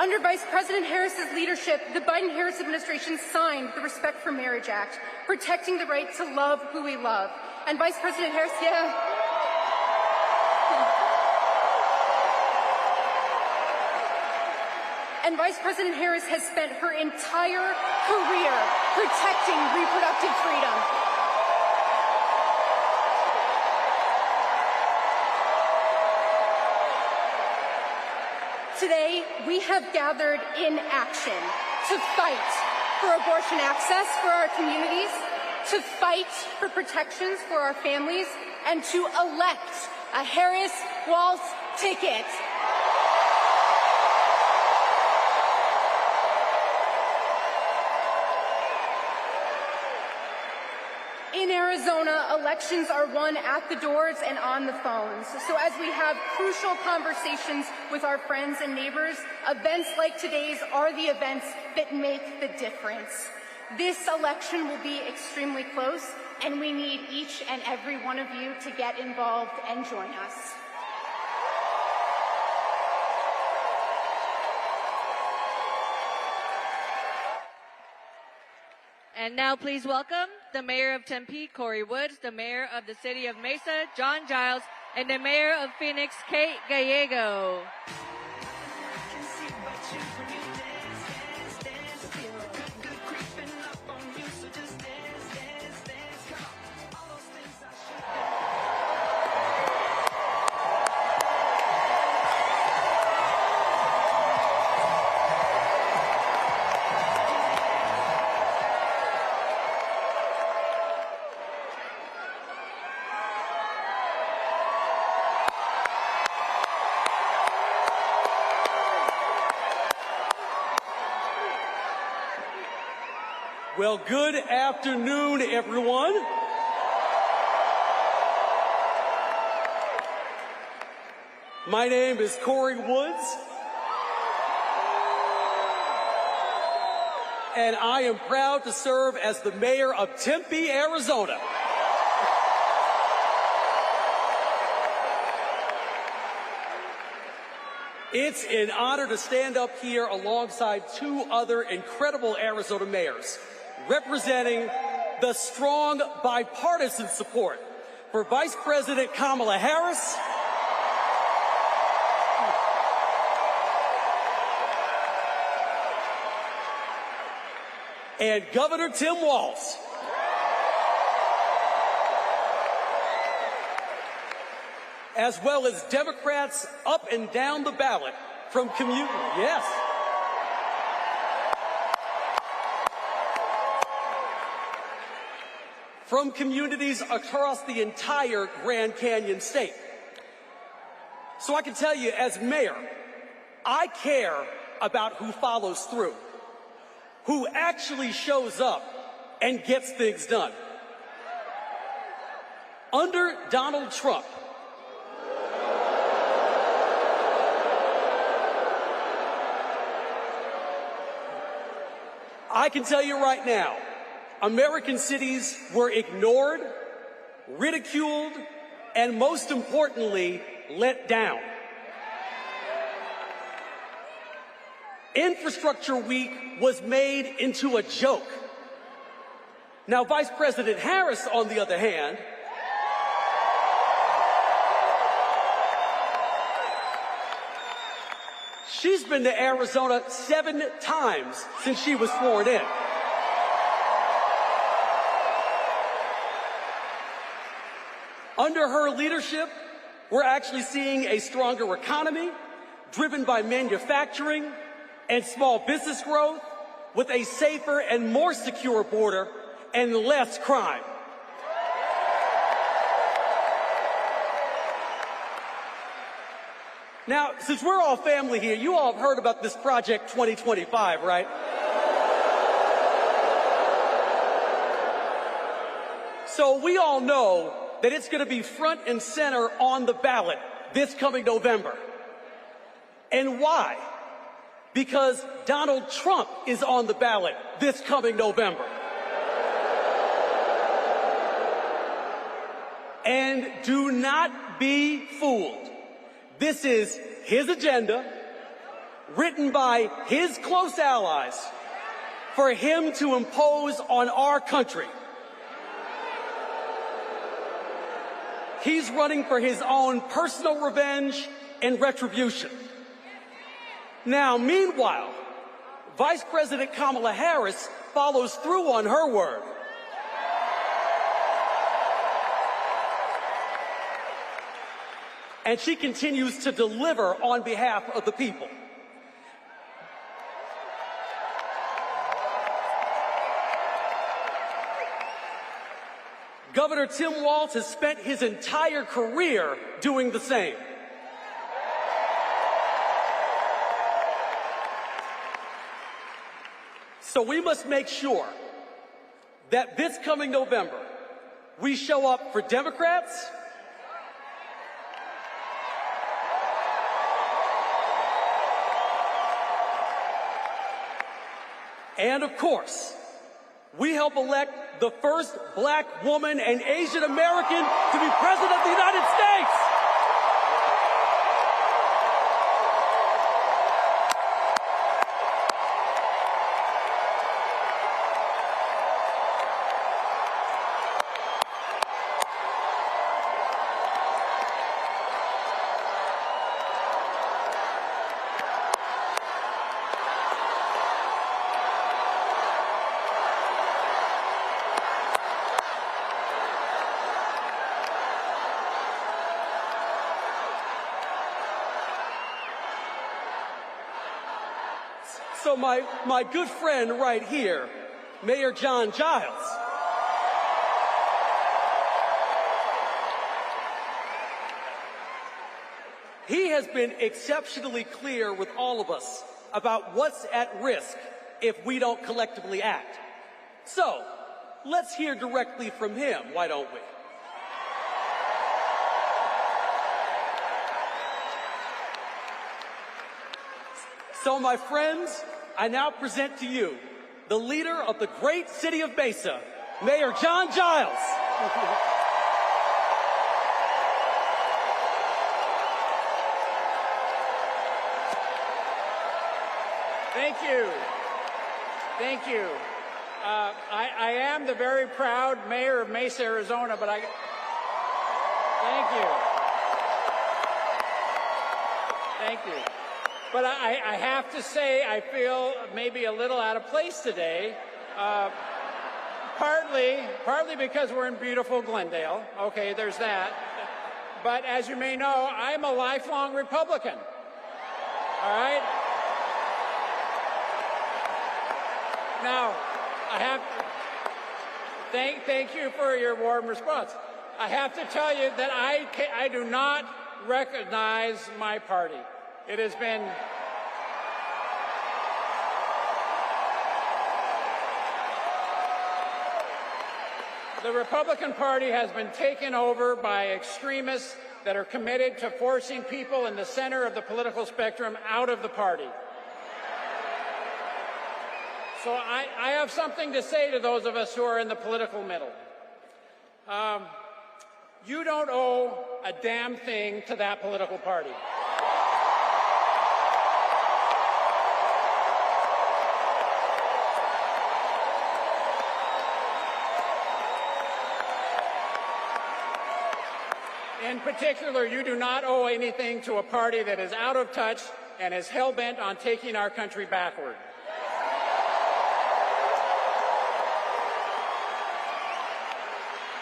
Under Vice President Harris's leadership, the Biden-Harris administration signed the Respect for Marriage Act, protecting the right to love who we love. And Vice President Harris, And Vice President Harris has spent her entire career protecting reproductive freedom. Today, we have gathered in action to fight for abortion access for our communities, to fight for protections for our families, and to elect a Harris-Walz ticket. In Arizona, elections are won at the doors and on the phones. So as we have crucial conversations with our friends and neighbors, events like today's are the events that make the difference. This election will be extremely close, and we need each and every one of you to get involved and join us. And now please welcome the Mayor of Tempe, Corey Woods, the Mayor of the City of Mesa, John Giles, and the Mayor of Phoenix, Kate Gallego. Well, good afternoon, everyone. My name is Corey Woods, and I am proud to serve as the mayor of Tempe, Arizona. It's an honor to stand up here alongside two other incredible Arizona mayors, representing the strong bipartisan support for Vice President Kamala Harris and Governor Tim Walz. As well as Democrats up and down the ballot from from communities across the entire Grand Canyon state. So I can tell you, as mayor, I care about who follows through, who actually shows up and gets things done. Under Donald Trump, I can tell you right now, American cities were ignored, ridiculed, and most importantly, let down. Infrastructure Week was made into a joke. Now, Vice President Harris, on the other hand, she's been to Arizona 7 times since she was sworn in. Under her leadership, we're actually seeing a stronger economy driven by manufacturing and small business growth, with a safer and more secure border and less crime. Now, since we're all family here, you all have heard about this Project 2025, right? So we all know that it's going to be front and center on the ballot this coming November. And why? Because Donald Trump is on the ballot this coming November. And do not be fooled. This is his agenda, written by his close allies for him to impose on our country. He's running for his own personal revenge and retribution. Now, meanwhile, Vice President Kamala Harris follows through on her word. And she continues to deliver on behalf of the people. Governor Tim Walz has spent his entire career doing the same. So we must make sure that this coming November, we show up for Democrats, and of course, we help elect the first black woman and Asian American to be president of the United States. So my good friend right here, Mayor John Giles, he has been exceptionally clear with all of us about what's at risk if we don't collectively act. So let's hear directly from him, why don't we? So, my friends, I now present to you the leader of the great city of Mesa, Mayor John Giles. Thank you. Thank you. I am the very proud mayor of Mesa, Arizona, but thank you. Thank you. But I have to say, I feel maybe a little out of place today, partly because we're in beautiful Glendale. Okay, there's that. But as you may know, I'm a lifelong Republican. All right? Now, I have to thank you for your warm response. I have to tell you that I do not recognize my party. It has been the Republican Party has been taken over by extremists that are committed to forcing people in the center of the political spectrum out of the party. So I have something to say to those of us who are in the political middle. You don't owe a damn thing to that political party. In particular, you do not owe anything to a party that is out of touch and is hell-bent on taking our country backward.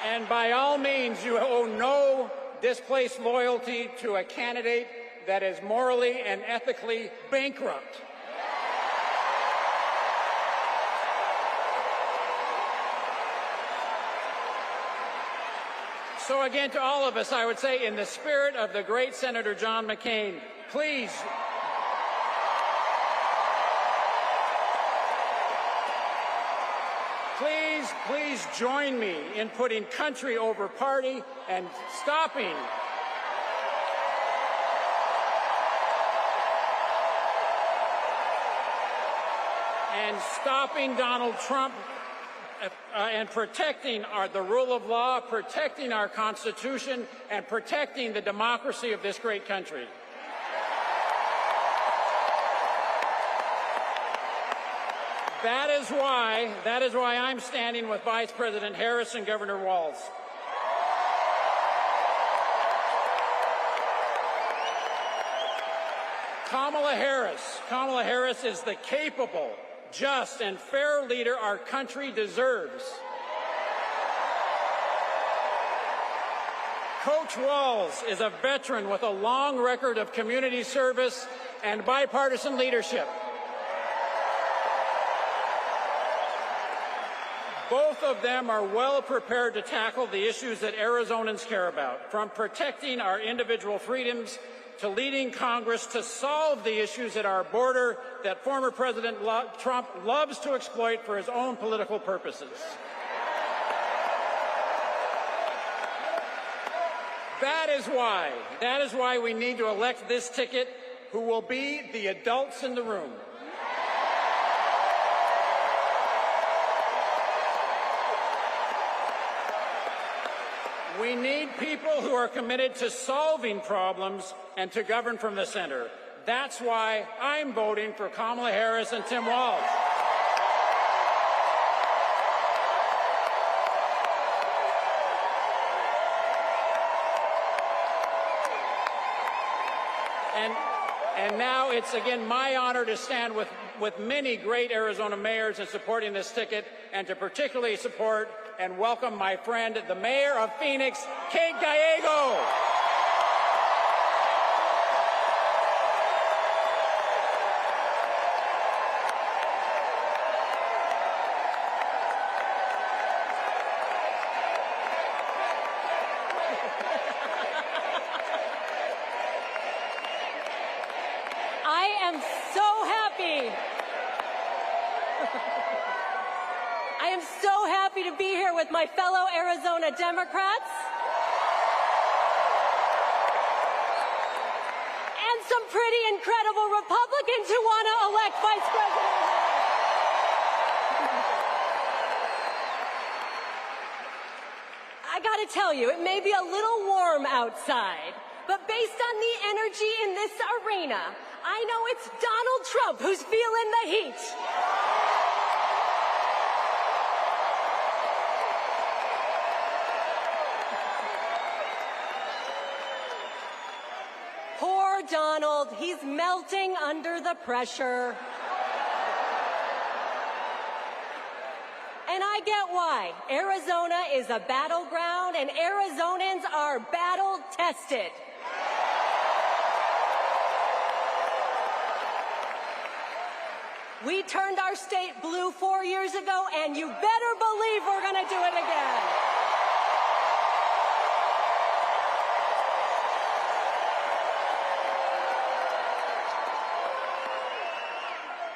And by all means, you owe no displaced loyalty to a candidate that is morally and ethically bankrupt. So again, to all of us, I would say, in the spirit of the great Senator John McCain, please join me in putting country over party and stopping Donald Trump and protecting the rule of law, protecting our Constitution, and protecting the democracy of this great country. That is why I'm standing with Vice President Harris and Governor Walz. Kamala Harris is the capable, just, and fair leader our country deserves. Coach Walz is a veteran with a long record of community service and bipartisan leadership. Both of them are well prepared to tackle the issues that Arizonans care about, from protecting our individual freedoms to leading Congress to solve the issues at our border that former President Trump loves to exploit for his own political purposes. That is why we need to elect this ticket, who will be the adults in the room. We need people who are committed to solving problems and to govern from the center. That's why I'm voting for Kamala Harris and Tim Walz. And now it's again my honor to stand with many great Arizona mayors in supporting this ticket, and to particularly support and welcome my friend, the mayor of Phoenix, Kate Gallego. I am so happy. I am so happy to be here with my fellow Arizona Democrats and some pretty incredible Republicans who want to elect Vice President Harris. I got to tell you, it may be a little warm outside, but based on the energy in this arena, I know it's Donald Trump who's feeling the heat. Poor Donald, he's melting under the pressure. And I get why. Arizona is a battleground, and Arizonans are battle-tested. We turned our state blue 4 years ago, and you better believe we're going to do it again.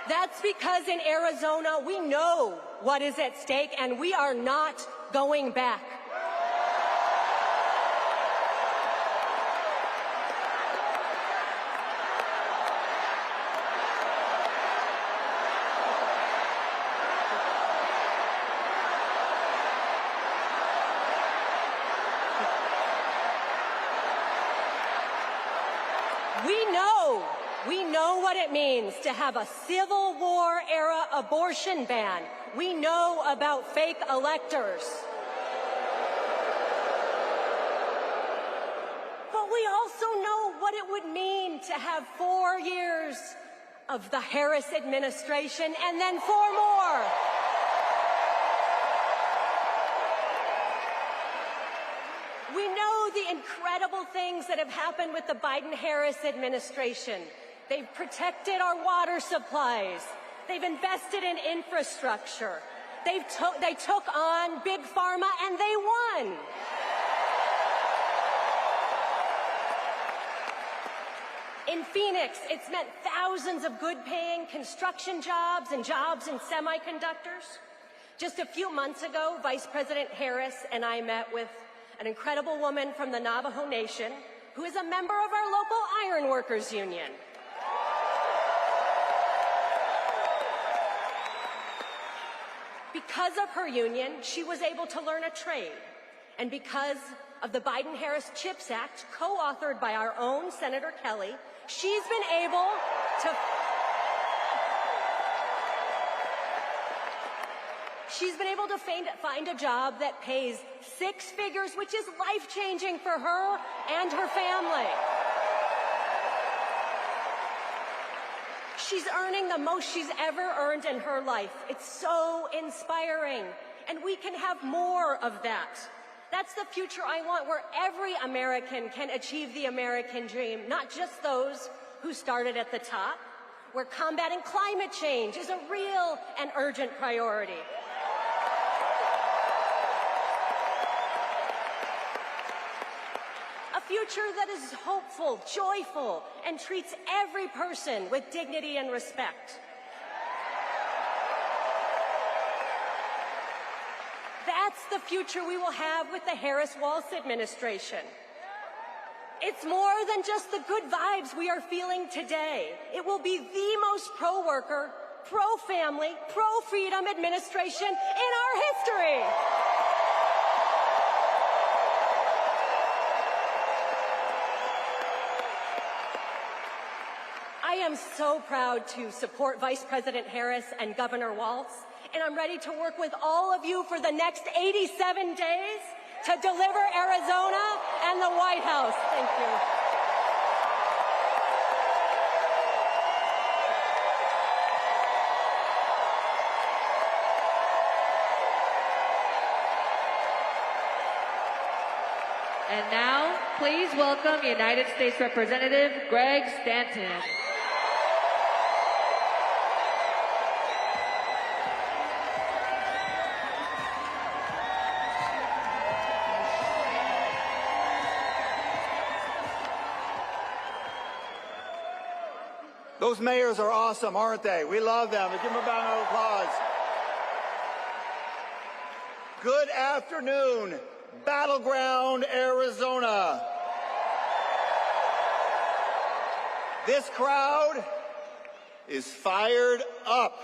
That's because in Arizona, we know what is at stake, and we are not going back. We know what it means to have a Civil War era abortion ban. We know about fake electors. But we also know what it would mean to have 4 years of the Harris administration and then 4 more. We know the incredible things that have happened with the Biden-Harris administration. They've protected our water supplies. They've invested in infrastructure. They took on Big Pharma, and they won. In Phoenix, it's meant thousands of good-paying construction jobs and jobs in semiconductors. Just a few months ago, Vice President Harris and I met with an incredible woman from the Navajo Nation who is a member of our local ironworkers union. Because of her union, she was able to learn a trade. And because of the Biden-Harris CHIPS Act, co-authored by our own Senator Kelly, she's been able to She's been able to find a job that pays 6 figures, which is life-changing for her and her family. She's earning the most she's ever earned in her life. It's so inspiring, and we can have more of that. That's the future I want, where every American can achieve the American dream, not just those who started at the top, where combating climate change is a real and urgent priority. A future that is hopeful, joyful, and treats every person with dignity and respect. That's the future we will have with the Harris-Walz administration. It's more than just the good vibes we are feeling today. It will be the most pro-worker, pro-family, pro-freedom administration in our history. I am so proud to support Vice President Harris and Governor Walz, and I'm ready to work with all of you for the next 87 days to deliver Arizona and the White House. Thank you. And now, please welcome United States Representative Greg Stanton. Those mayors are awesome, aren't they? We love them. Give them a round of applause. Good afternoon, Battleground, Arizona. This crowd is fired up.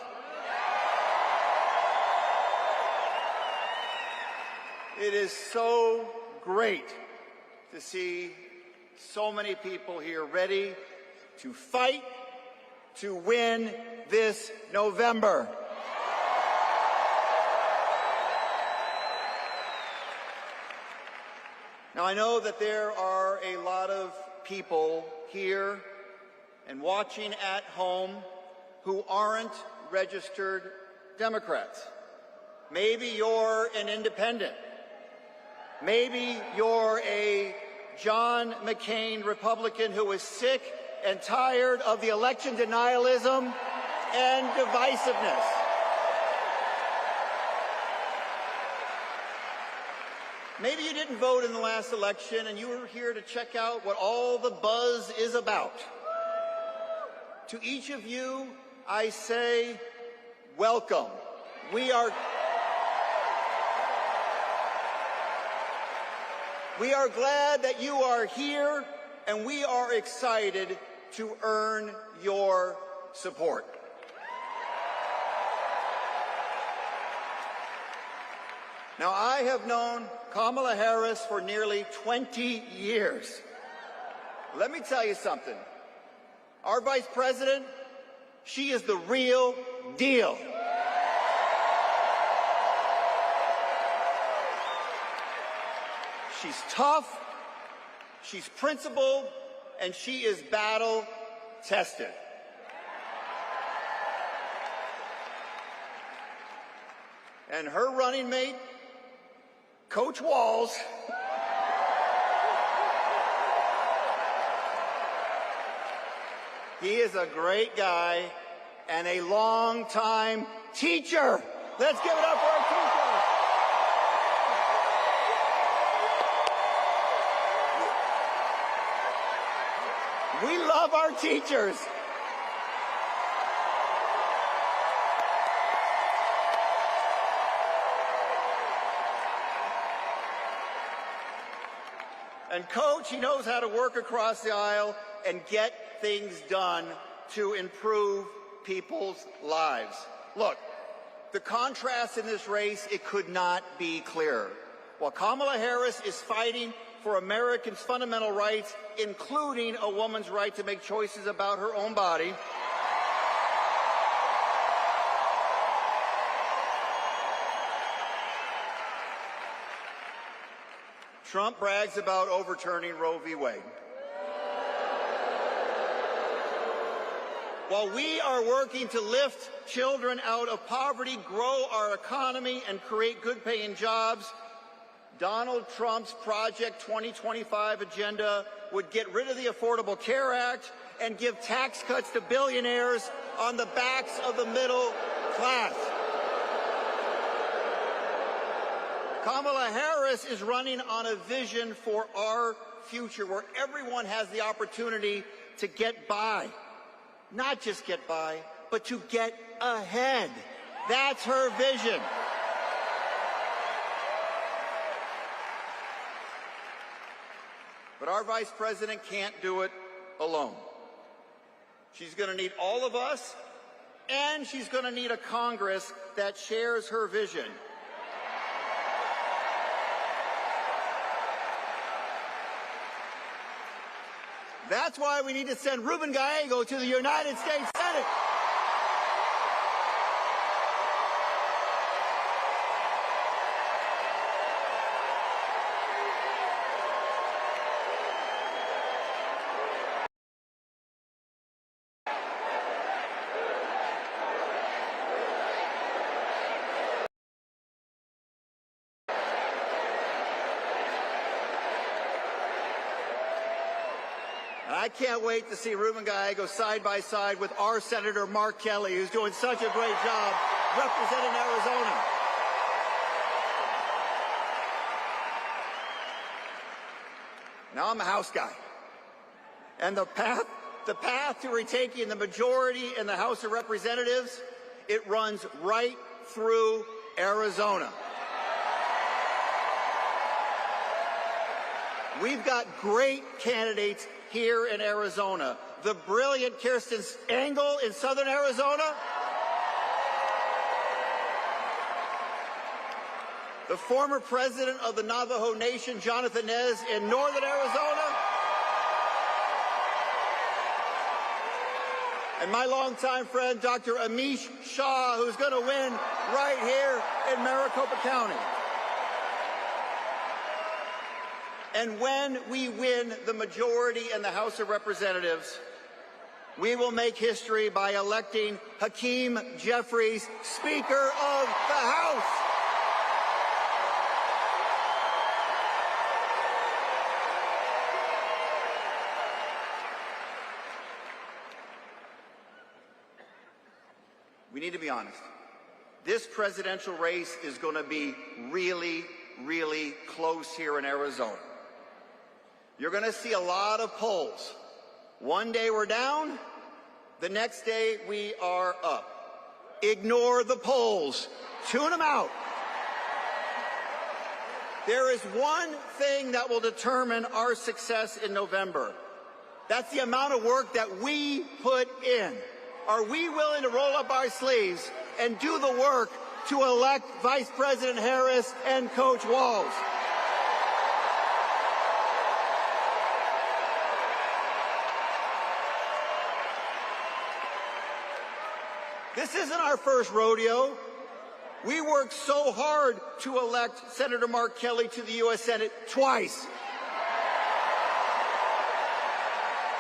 It is so great to see so many people here ready to fight to win this November. Now, I know that there are a lot of people here and watching at home who aren't registered Democrats. Maybe you're an independent. Maybe you're a John McCain Republican who is sick and tired of the election denialism and divisiveness. Maybe you didn't vote in the last election and you were here to check out what all the buzz is about. To each of you, I say, welcome. We are glad that you are here, and we are excited to earn your support. Now, I have known Kamala Harris for nearly 20 years. Let me tell you something. Our Vice President, she is the real deal. She's tough, she's principled, and she is battle-tested. And her running mate, Coach Walz, he is a great guy and a long-time teacher. Let's give it up for our teacher. We love our teachers. And Coach, he knows how to work across the aisle and get things done to improve people's lives. Look, the contrast in this race, it could not be clearer. While Kamala Harris is fighting for Americans' fundamental rights, including a woman's right to make choices about her own body, Trump brags about overturning Roe v. Wade. While we are working to lift children out of poverty, grow our economy, and create good-paying jobs, Donald Trump's Project 2025 agenda would get rid of the Affordable Care Act and give tax cuts to billionaires on the backs of the middle class. Kamala Harris is running on a vision for our future where everyone has the opportunity to get by. Not just get by, but to get ahead. That's her vision. But our vice president can't do it alone. She's going to need all of us, and she's going to need a Congress that shares her vision. That's why we need to send Ruben Gallego to the United States Senate. I can't wait to see Ruben Gallego side by side with our Senator Mark Kelly, who's doing such a great job representing Arizona. Now I'm a House guy. And the path to retaking the majority in the House of Representatives, it runs right through Arizona. We've got great candidates here in Arizona. The brilliant Kirsten Engel in southern Arizona. The former president of the Navajo Nation, Jonathan Nez, in northern Arizona. And my longtime friend, Dr. Amish Shah, who's going to win right here in Maricopa County. And when we win the majority in the House of Representatives, we will make history by electing Hakeem Jeffries Speaker of the House. We need to be honest. This presidential race is going to be really, really close here in Arizona. You're going to see a lot of polls. One day we're down, the next day we are up. Ignore the polls. Tune them out. There is one thing that will determine our success in November. That's the amount of work that we put in. Are we willing to roll up our sleeves and do the work to elect Vice President Harris and Coach Walz? This isn't our first rodeo. We worked so hard to elect Senator Mark Kelly to the U.S. Senate twice.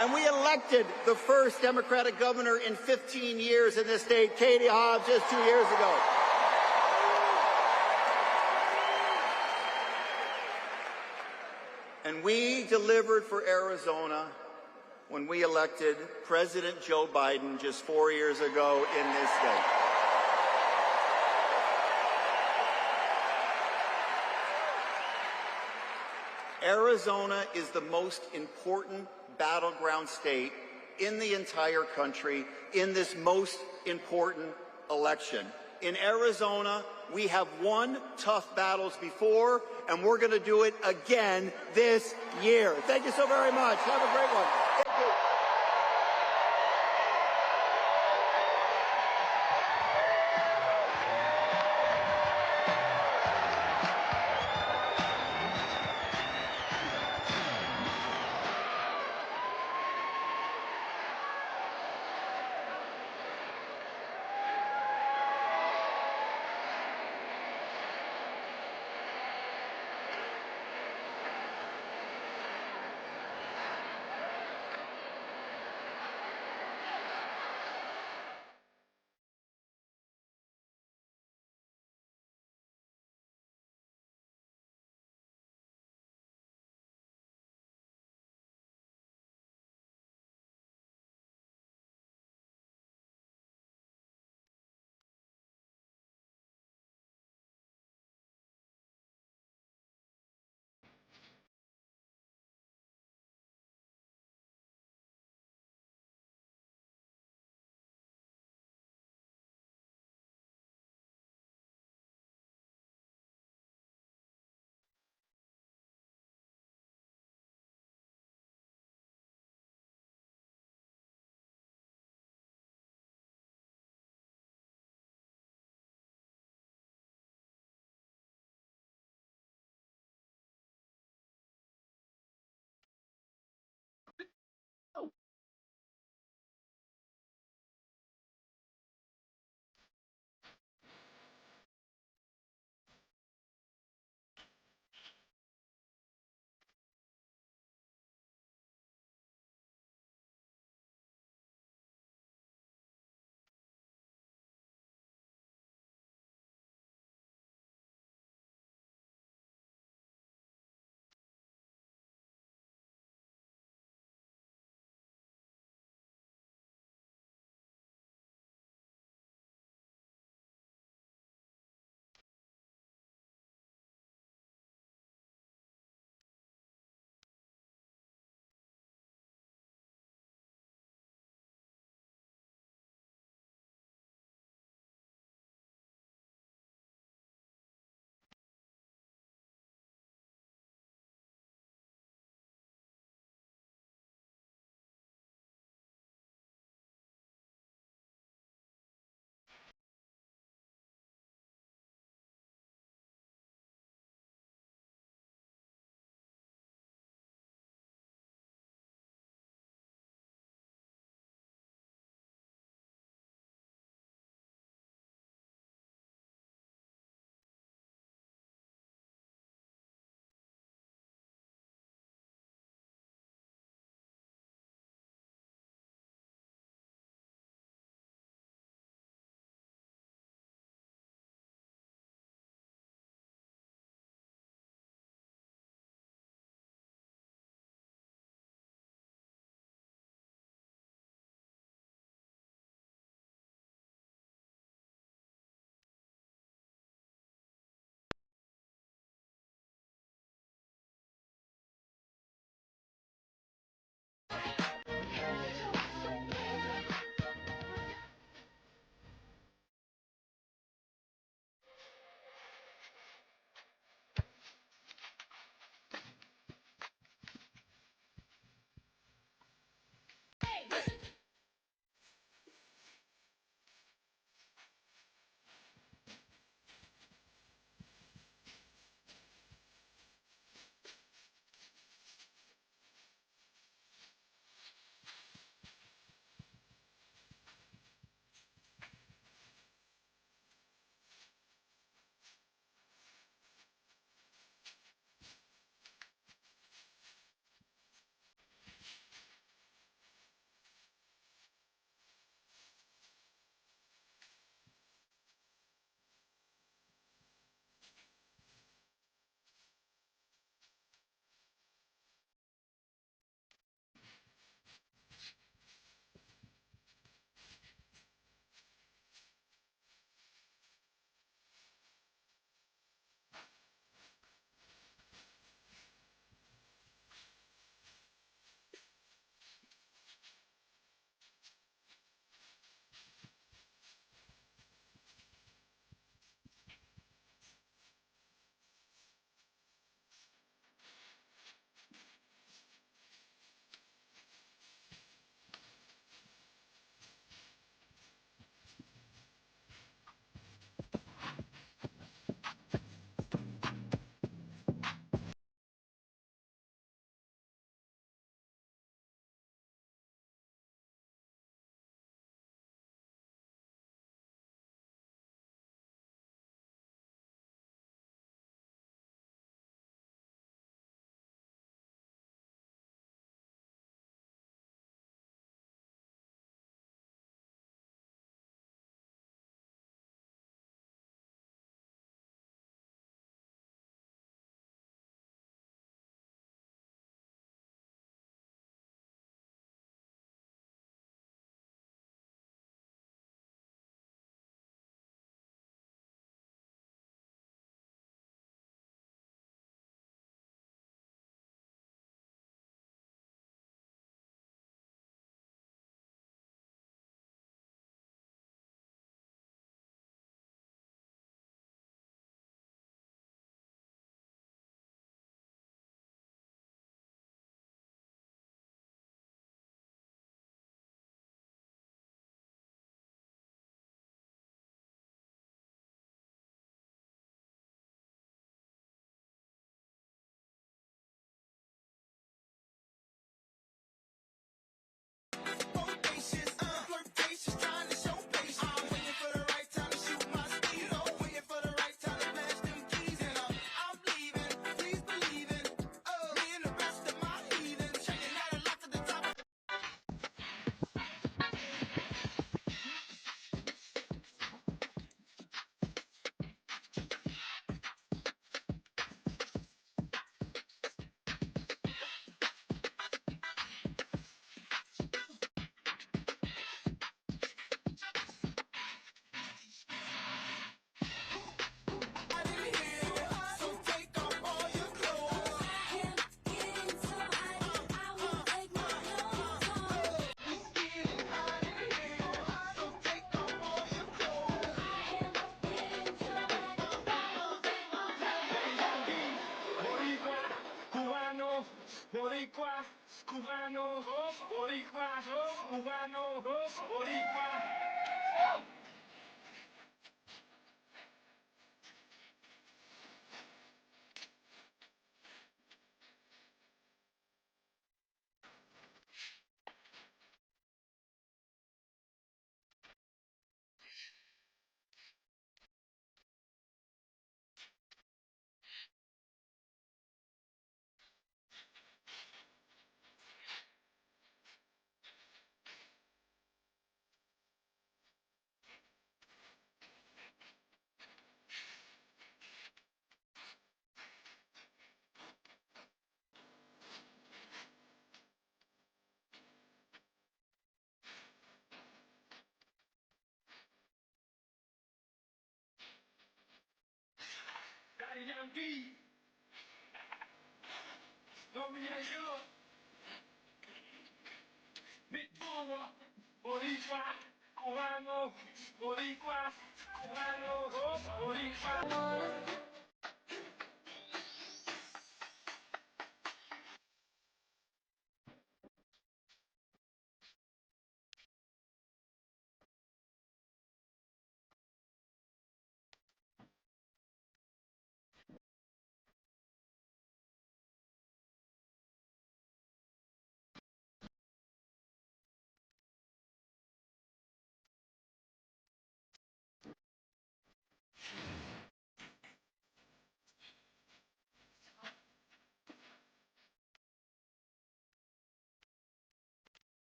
And we elected the first Democratic governor in 15 years in this state, Katie Hobbs, just 2 years ago. And we delivered for Arizona when we elected President Joe Biden just 4 years ago in this state. Arizona is the most important battleground state in the entire country in this most important election. In Arizona, we have won tough battles before, and we're going to do it again this year. Thank you so very much. Have a great one. Thank you.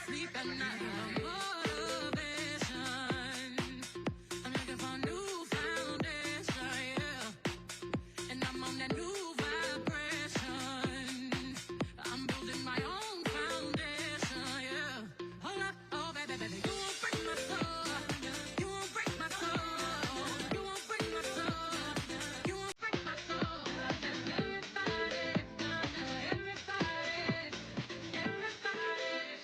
sleep at night. Motivation. I'm looking for a new foundation, yeah. And I'm on that new vibration. I'm building my own foundation, yeah. Hold up, oh baby, baby, you won't break my soul. You won't break my soul. You won't break my soul. You won't break my soul. Everybody, everybody, everybody, everybody.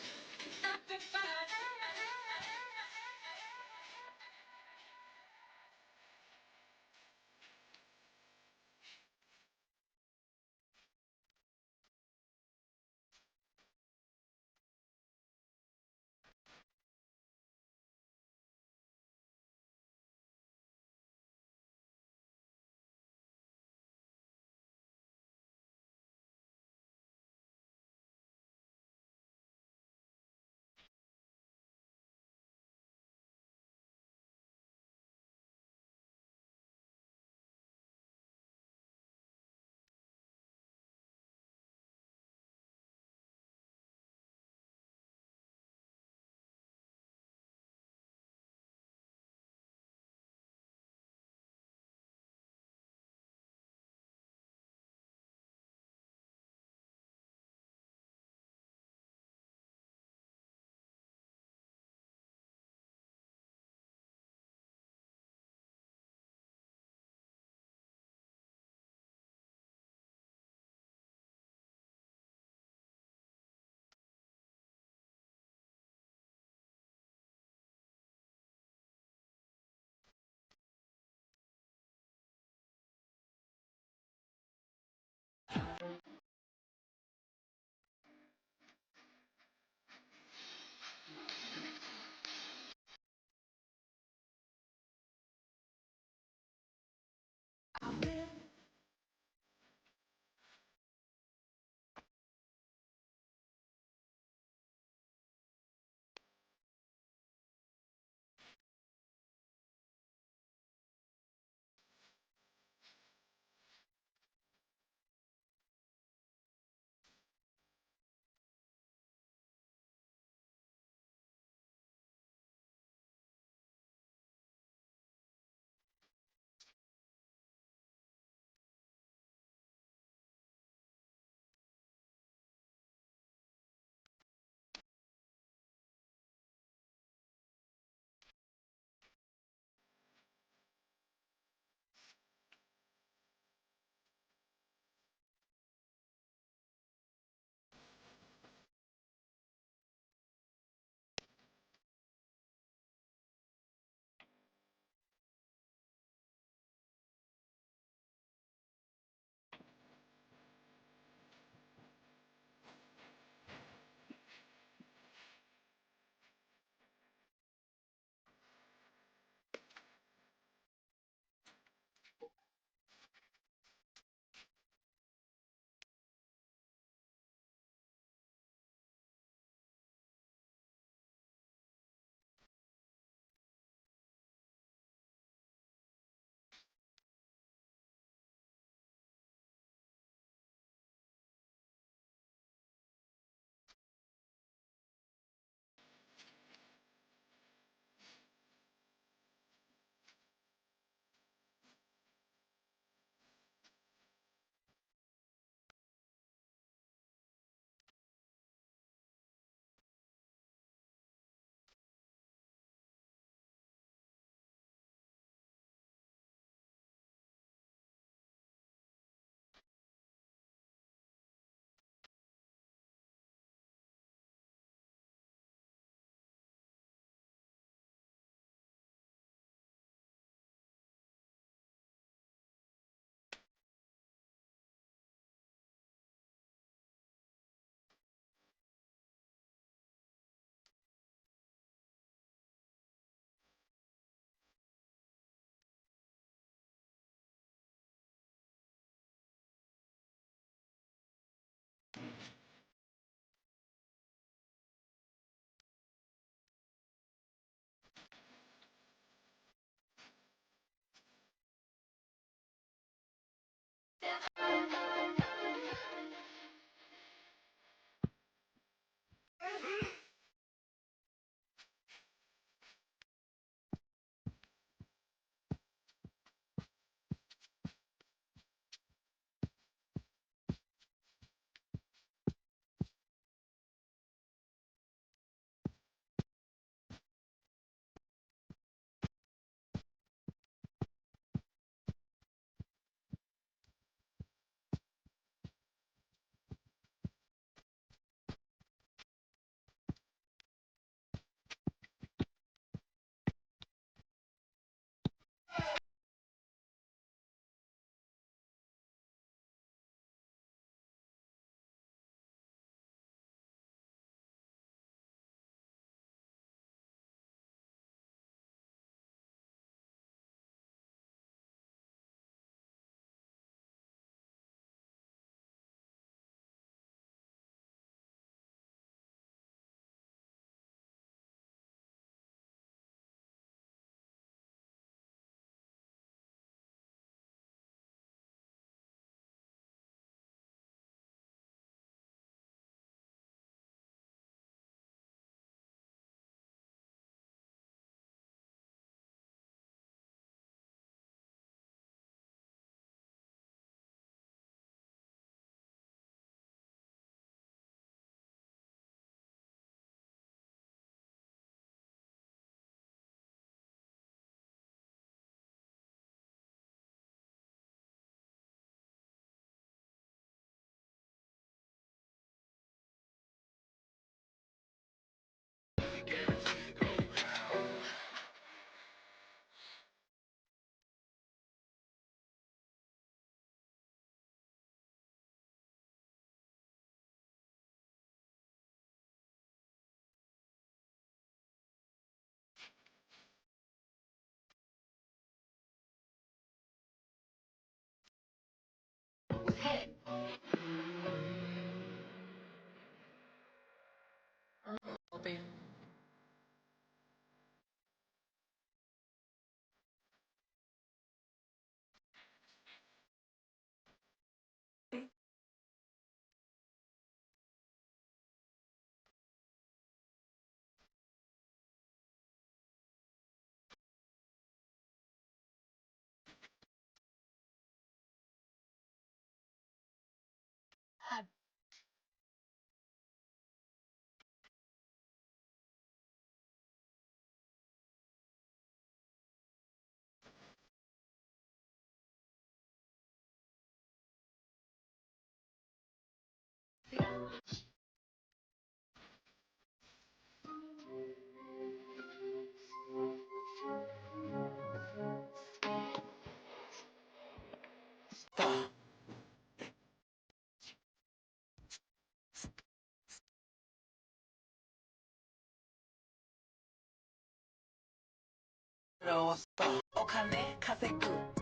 お金稼ぐ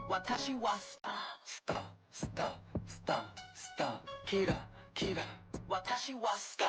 私はスタースタースタースタースターキラキラ私はスター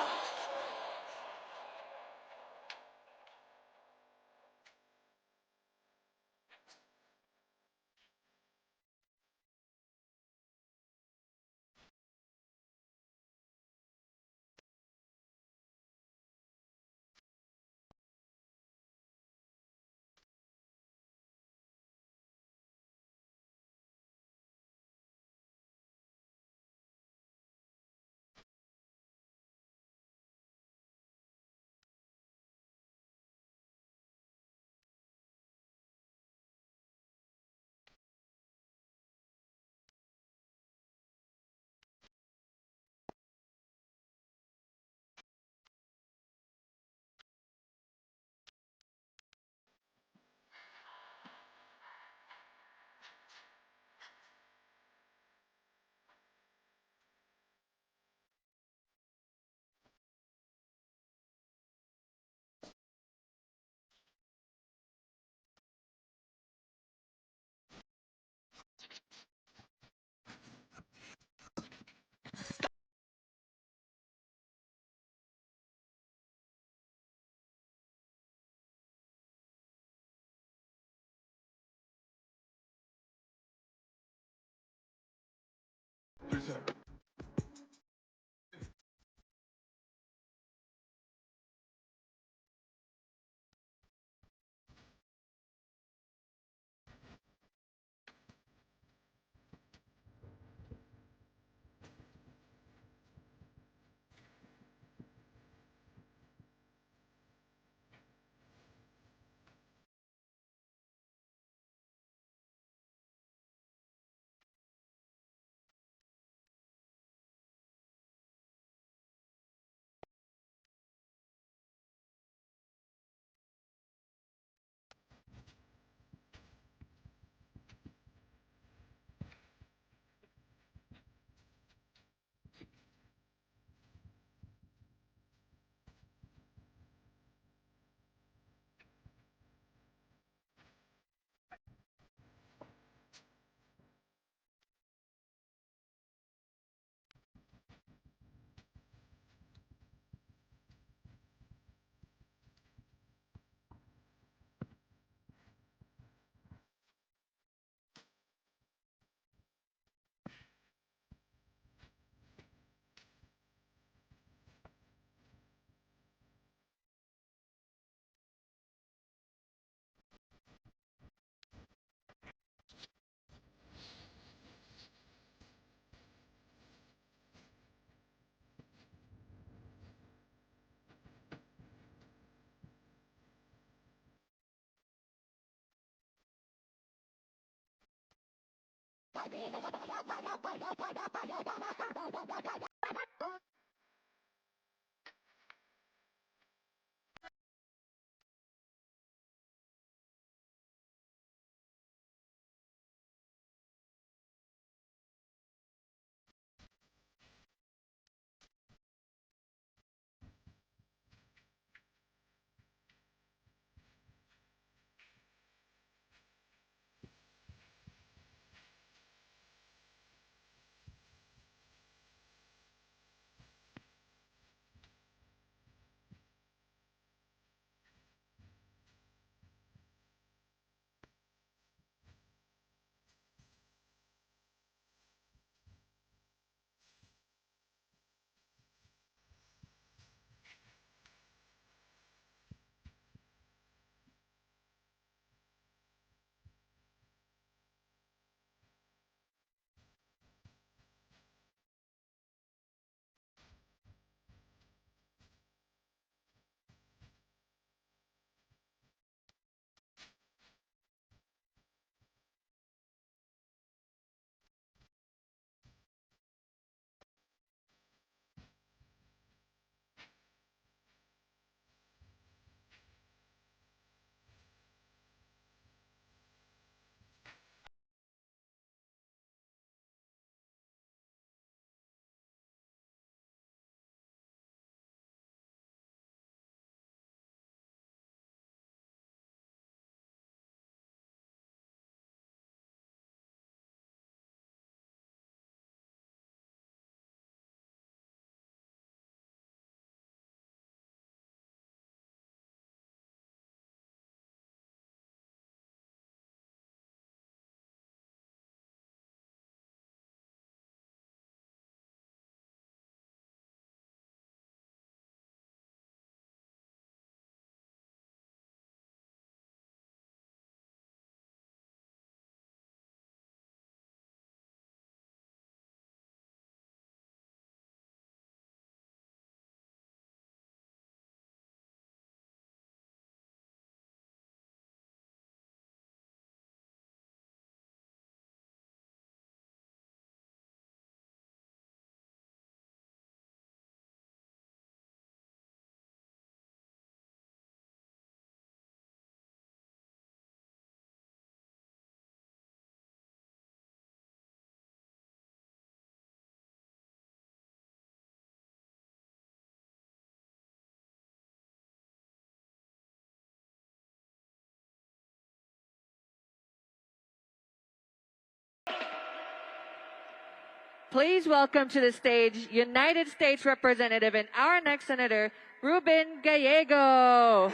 Please welcome to the stage United States Representative and our next Senator, Ruben Gallego.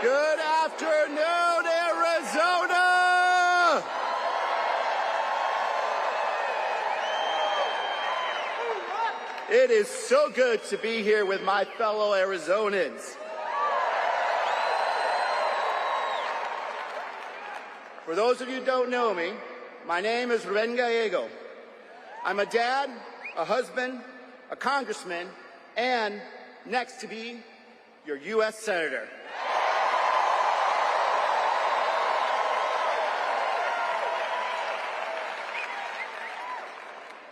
Good afternoon, Arizona! It is so good to be here with my fellow Arizonans. For those of you who don't know me, my name is Ruben Gallego. I'm a dad, a husband, a congressman, and next to be your U.S. Senator.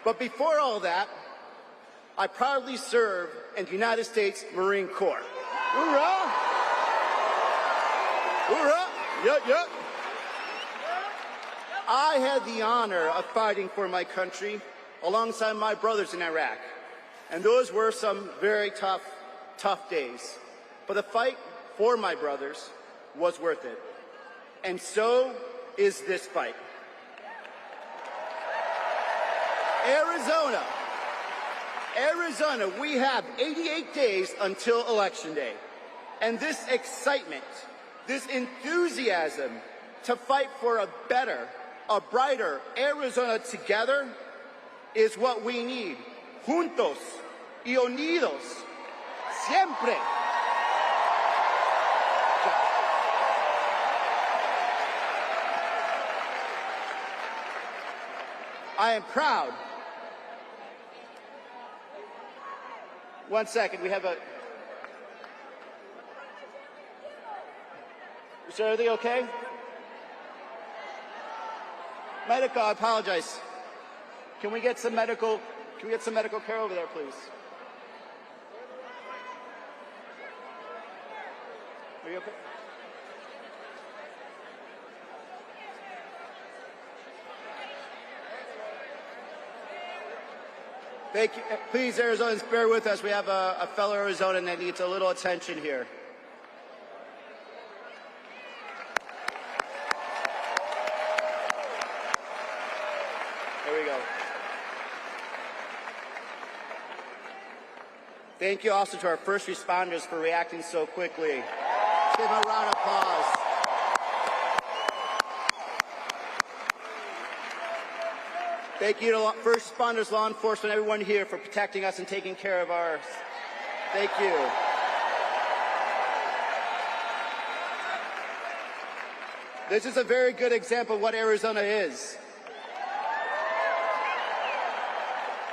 But before all that, I proudly serve in the United States Marine Corps. Hoorah! Hoorah! Yup, yup. I had the honor of fighting for my country alongside my brothers in Iraq. And those were some very tough days. But the fight for my brothers was worth it. And so is this fight. Arizona, we have 88 days until Election Day. And this excitement, this enthusiasm to fight for a better, a brighter Arizona together is what we need. Juntos y unidos, siempre. I am proud. One second, we have a... Is everything okay? Medical, I apologize. Can we get some medical care over there, please? Are you okay? Thank you. Please, Arizonans, bear with us. We have a fellow Arizonan that needs a little attention here. There we go. Thank you also to our first responders for reacting so quickly. Give them a round of applause. Thank you to first responders, law enforcement, everyone here for protecting us and taking care of ours. Thank you. This is a very good example of what Arizona is.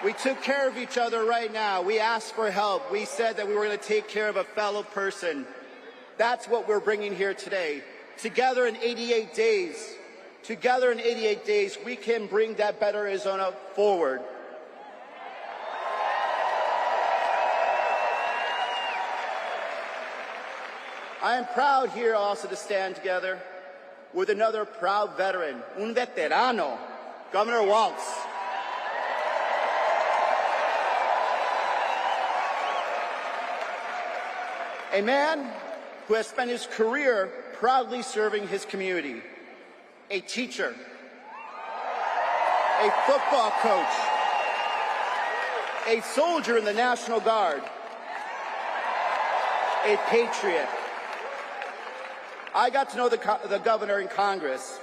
We took care of each other right now. We asked for help. We said that we were going to take care of a fellow person. That's what we're bringing here today. Together in 88 days. Together in 88 days, we can bring that better Arizona forward. I am proud here also to stand together with another proud veteran, un veterano, Governor Walz. A man who has spent his career proudly serving his community. A teacher, a football coach, a soldier in the National Guard, a patriot. I got to know the governor in Congress.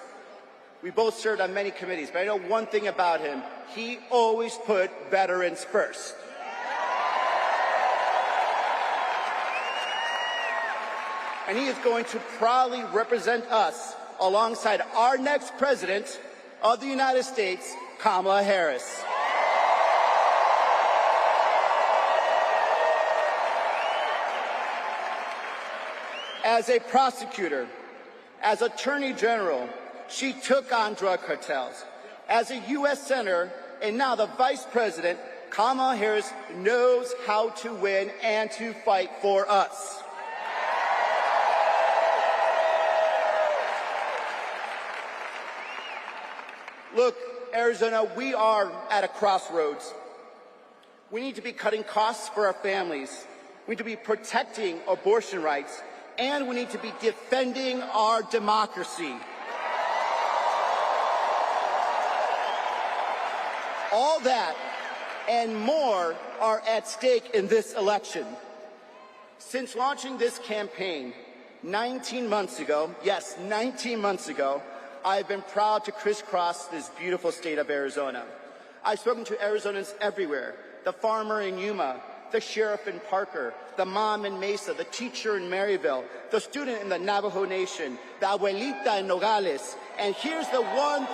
We both served on many committees, but I know one thing about him. He always put veterans first. And he is going to proudly represent us alongside our next president of the United States, Kamala Harris. As a prosecutor, as Attorney General, she took on drug cartels. As a U.S. Senator And now the Vice President, Kamala Harris, knows how to win and to fight for us. Look, Arizona, we are at a crossroads. We need to be cutting costs for our families. We need to be protecting abortion rights. And we need to be defending our democracy. All that and more are at stake in this election. Since launching this campaign 19 months ago, yes, 19 months ago, I've been proud to crisscross this beautiful state of Arizona. I've spoken to Arizonans everywhere, the farmer in Yuma, the sheriff in Parker, the mom in Mesa, the teacher in Maryville, the student in the Navajo Nation, the abuelita in Nogales. And here's the one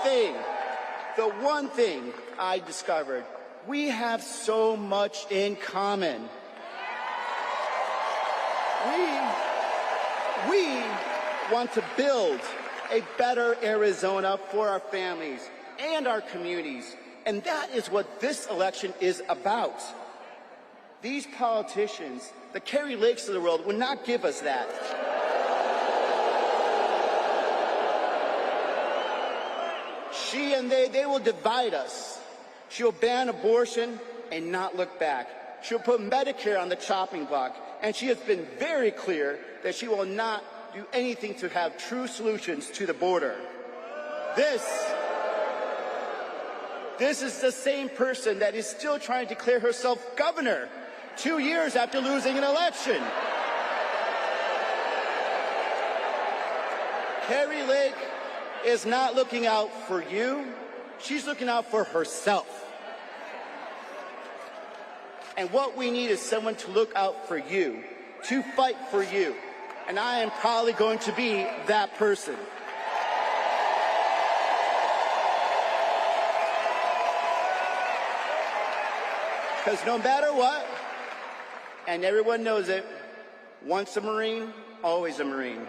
thing I discovered. We have so much in common. We want to build a better Arizona for our families and our communities. And that is what this election is about. These politicians, the Kari Lakes of the world, would not give us that. She and they will divide us. She'll ban abortion and not look back. She'll put Medicare on the chopping block. And she has been very clear that she will not do anything to have true solutions to the border. This is the same person that is still trying to declare herself governor 2 years after losing an election. Kari Lake is not looking out for you. She's looking out for herself. And what we need is someone to look out for you, to fight for you. And I am probably going to be that person. Because no matter what, and everyone knows it, once a Marine, always a Marine.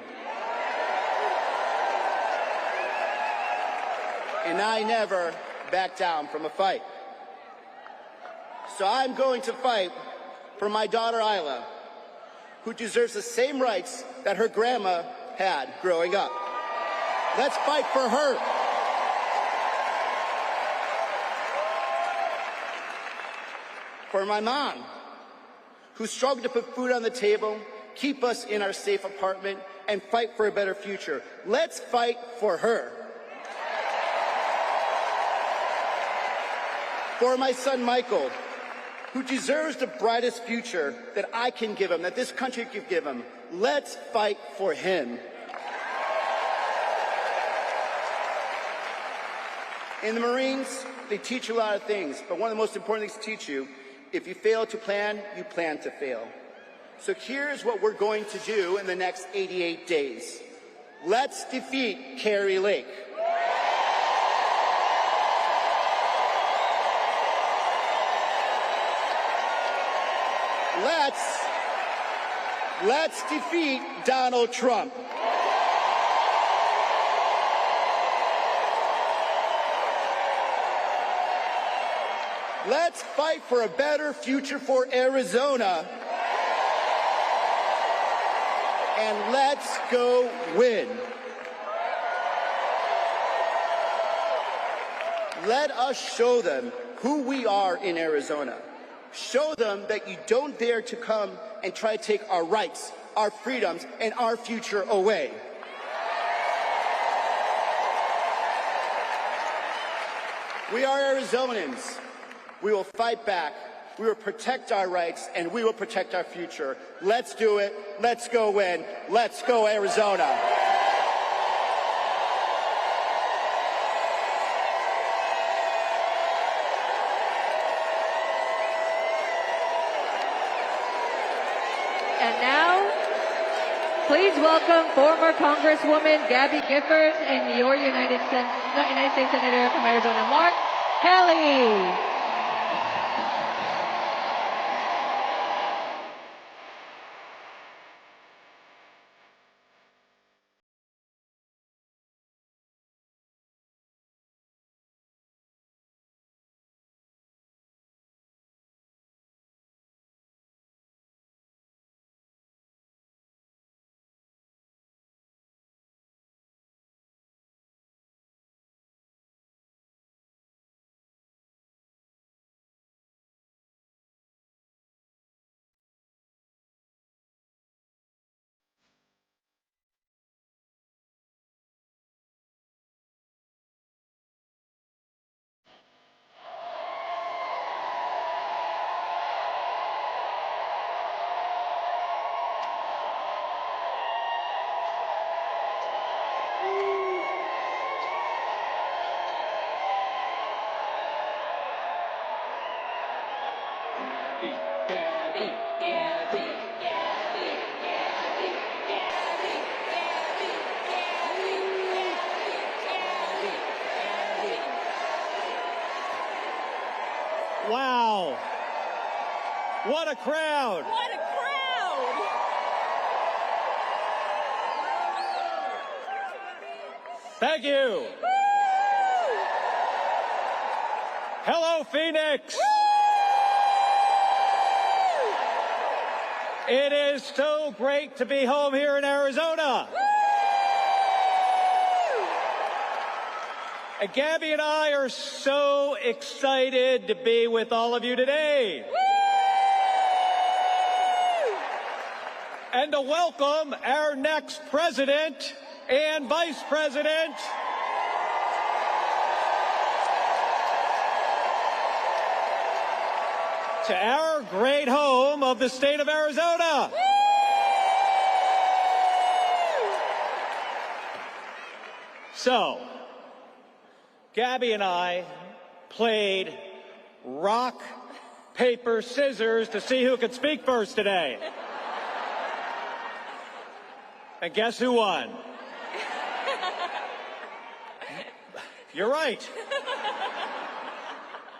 And I never back down from a fight. So I'm going to fight for my daughter Isla, who deserves the same rights that her grandma had growing up. Let's fight for her. For my mom, who struggled to put food on the table, keep us in our safe apartment, and fight for a better future. Let's fight for her. For my son Michael, who deserves the brightest future that I can give him, that this country could give him. Let's fight for him. In the Marines, they teach you a lot of things, but one of the most important things to teach you, if you fail to plan, you plan to fail. So here's what we're going to do in the next 88 days. Let's defeat Kari Lake. Let's defeat Donald Trump. Let's fight for a better future for Arizona. And let's go win. Let us show them who we are in Arizona. Show them that you don't dare to come and try to take our rights, our freedoms, and our future away. We are Arizonans. We will fight back. We will protect our rights, and we will protect our future. Let's do it. Let's go win. Let's go Arizona. And now, please welcome former Congresswoman Gabby Giffords and your United States Senator from Arizona, Mark Kelly. Wow. What a crowd. What a crowd! Thank you. Hello, Phoenix. It is so great to be home here in Arizona. And Gabby and I are so excited to be with all of you today. And to welcome our next president and vice president. To our great home of the state of Arizona. So, Gabby and I played rock, paper, scissors to see who could speak first today. And guess who won? You're right.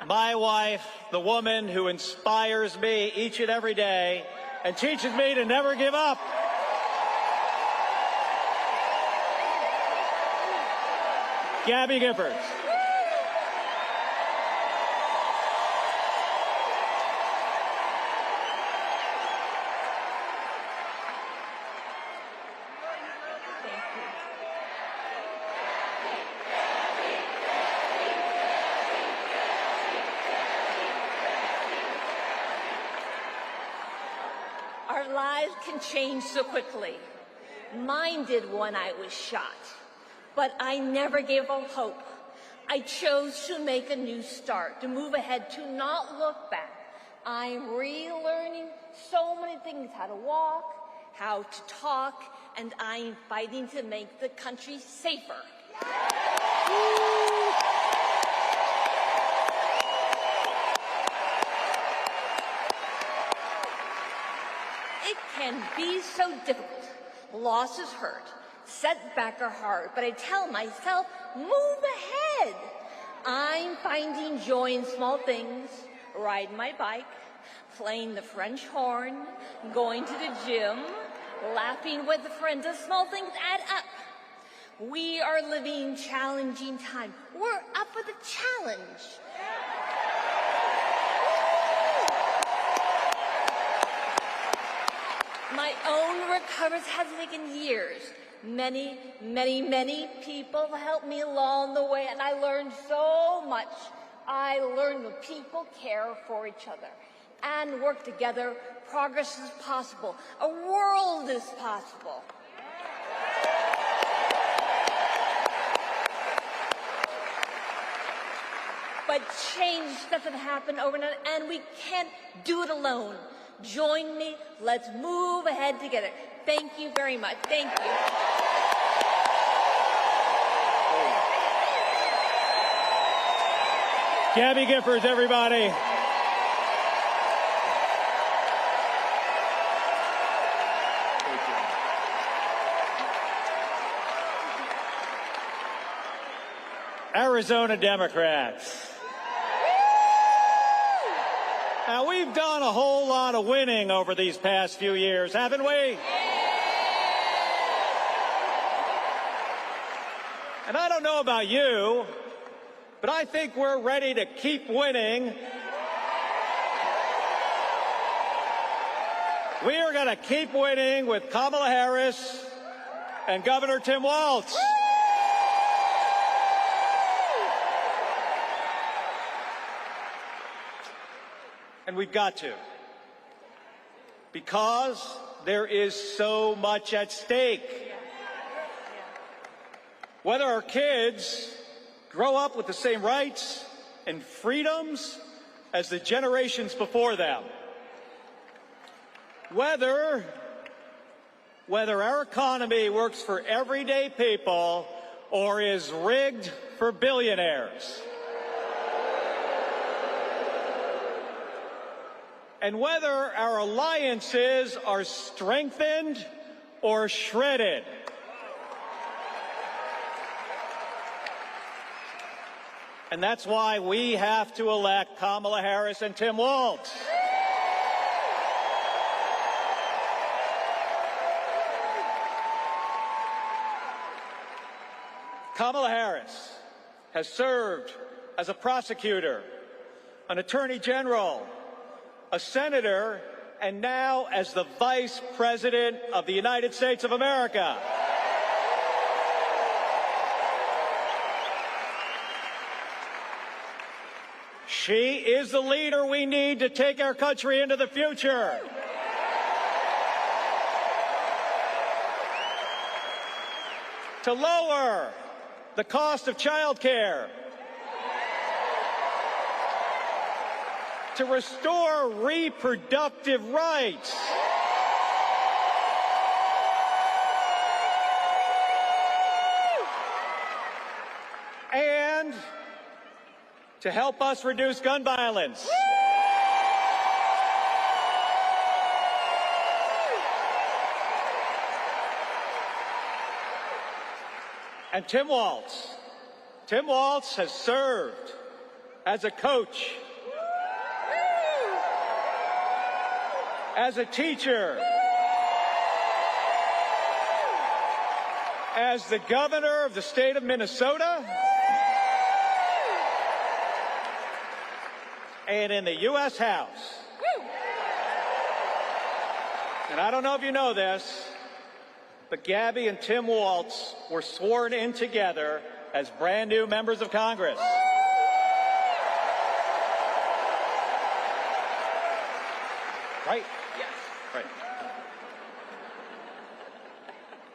My wife, the woman who inspires me each and every day and teaches me to never give up. Gabby Giffords. Our lives can change so quickly. Mine did when I was shot. But I never gave up hope. I chose to make a new start, to move ahead, to not look back. I'm relearning so many things, how to walk, how to talk, and I'm fighting to make the country safer. It can be so difficult. Losses hurt. Setbacks are hard, but I tell myself, move ahead. I'm finding joy in small things, riding my bike, playing the French horn, going to the gym, laughing with friends. The small things add up. We are living challenging times. We're up for the challenge. My own recovery has taken years. Many, many, many people helped me along the way, and I learned so much. I learned that people care for each other and work together. Progress is possible. A world is possible. But change doesn't happen overnight, and we can't do it alone. Join me. Let's move ahead together. Thank you very much. Thank you. Gabby Giffords, everybody. Arizona Democrats. Now, we've done a whole lot of winning over these past few years, haven't we? And I don't know about you, but I think we're ready to keep winning. We are going to keep winning with Kamala Harris and Governor Tim Walz. And we've got to, because there is so much at stake. Whether our kids grow up with the same rights and freedoms as the generations before them, whether whether our economy works for everyday people or is rigged for billionaires. And whether our alliances are strengthened or shredded. And that's why we have to elect Kamala Harris and Tim Walz. Kamala Harris has served as a prosecutor, an attorney general, a senator, and now as the Vice President of the United States of America. She is the leader we need to take our country into the future. To lower the cost of child care. To restore reproductive rights. And to help us reduce gun violence. And Tim Walz has served as a coach, as a teacher, as the governor of the state of Minnesota, and in the U.S. House. And I don't know if you know this, but Gabby and Tim Walz were sworn in together as brand new members of Congress. Right? Yes. Right.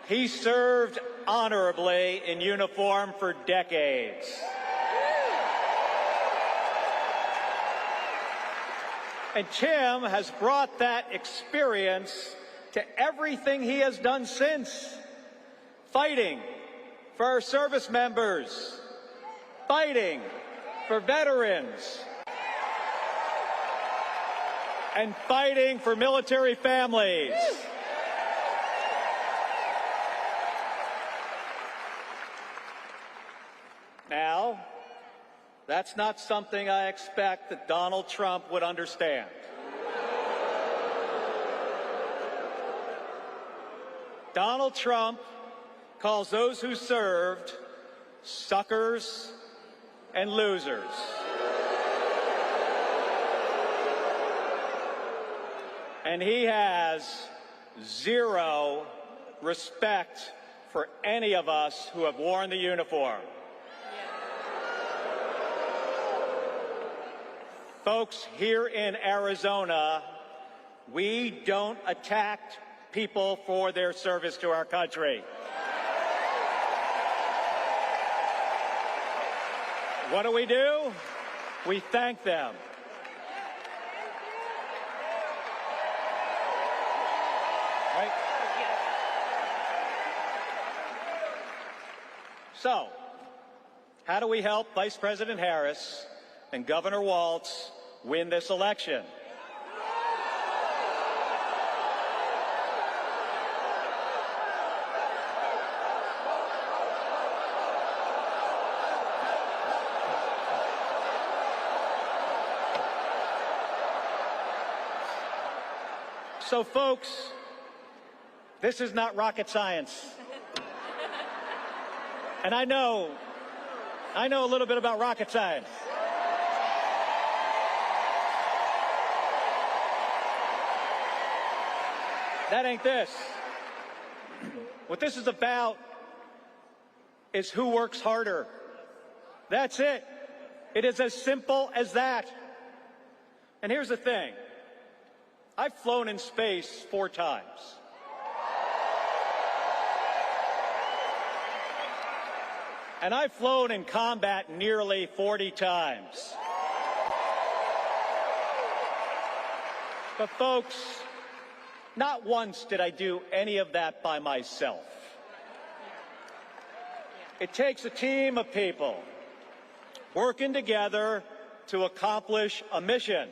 He served honorably in uniform for decades. And Tim has brought that experience to everything he has done since. Fighting for our service members, fighting for veterans, and fighting for military families. Now, that's not something I expect that Donald Trump would understand. Donald Trump calls those who served suckers and losers. And he has zero respect for any of us who have worn the uniform. Folks, here in Arizona, we don't attack people for their service to our country. What do? We thank them. Right? So, how do we help Vice President Harris and Governor Walz win this election? So, folks, this is not rocket science. And I know a little bit about rocket science. That ain't this. What this is about is who works harder. That's it. It is as simple as that. And here's the thing. I've flown in space 4 times. And I've flown in combat nearly 40 times. But folks, Not once did I do any of that by myself. It takes a team of people working together to accomplish a mission.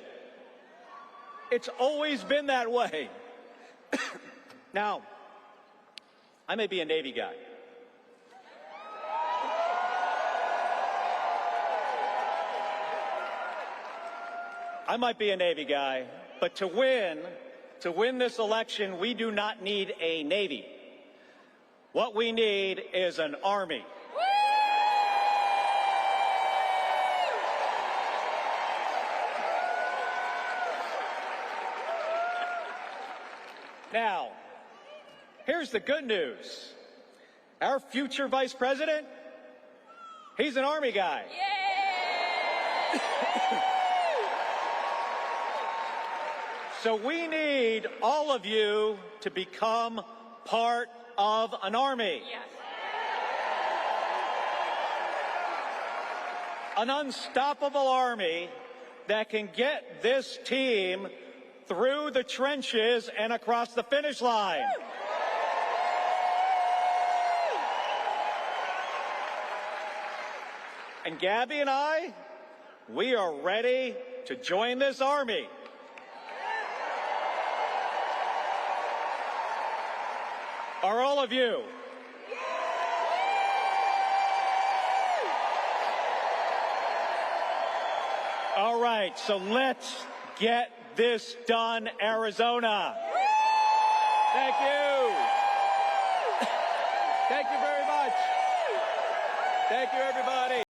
It's always been that way. Now, I may be a Navy guy. I might be a Navy guy, but to win this election, we do not need a Navy. What we need is an Army. Now, here's the good news. Our future vice president, he's an Army guy. So we need all of you to become part of an Army. An unstoppable Army that can get this team through the trenches and across the finish line. And Gabby and I, we are ready to join this Army. Are all of you? All right, so let's get this done, Arizona. Thank you. Thank you very much. Thank you, everybody.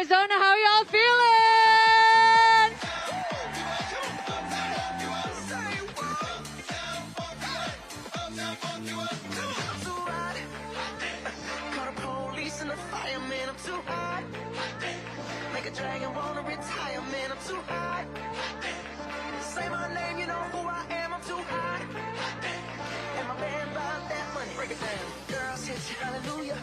Arizona. How y'all feeling? Call the police and the fireman, I'm too hot. Make a dragon wanna retire, man, I'm too hot. Say my name, you know who I am, I'm too hot. And my band bought that money, break it down. Girls hit you, hallelujah.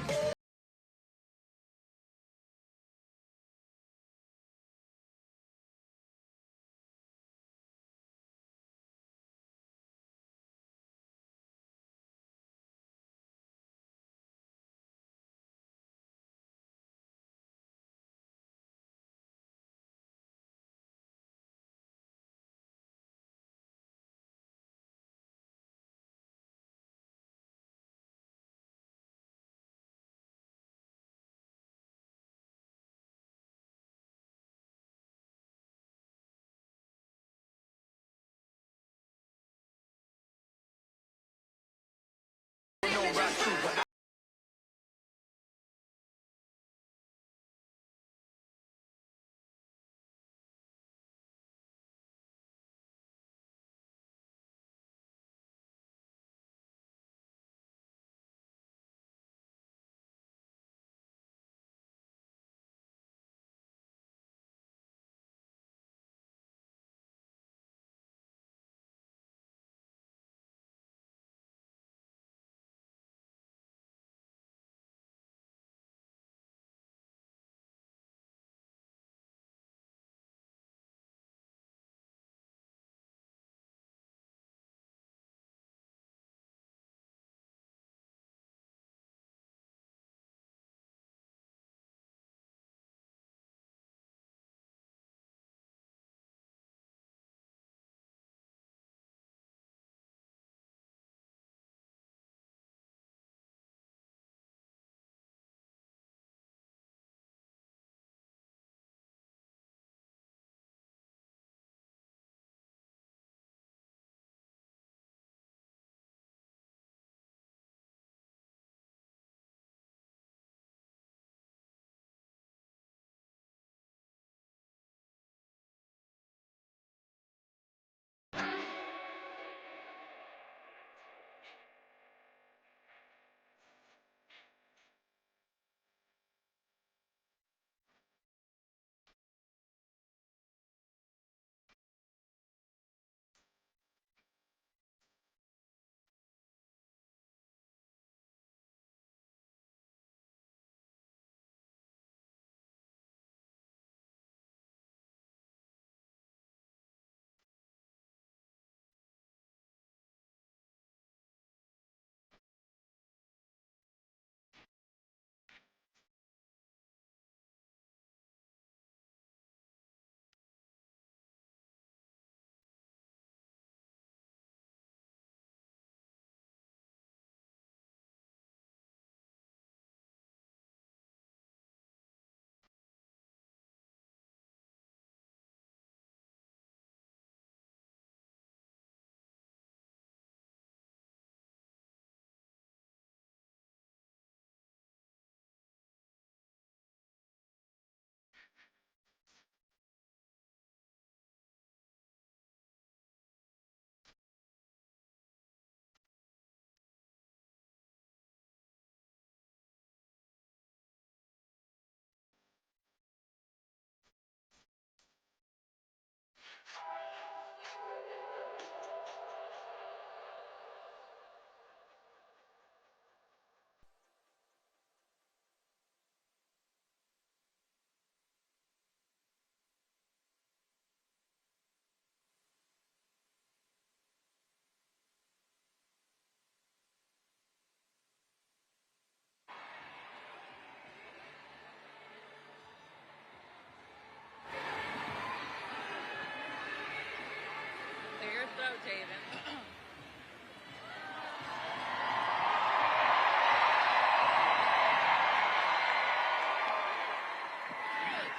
Clear your throat, Taven.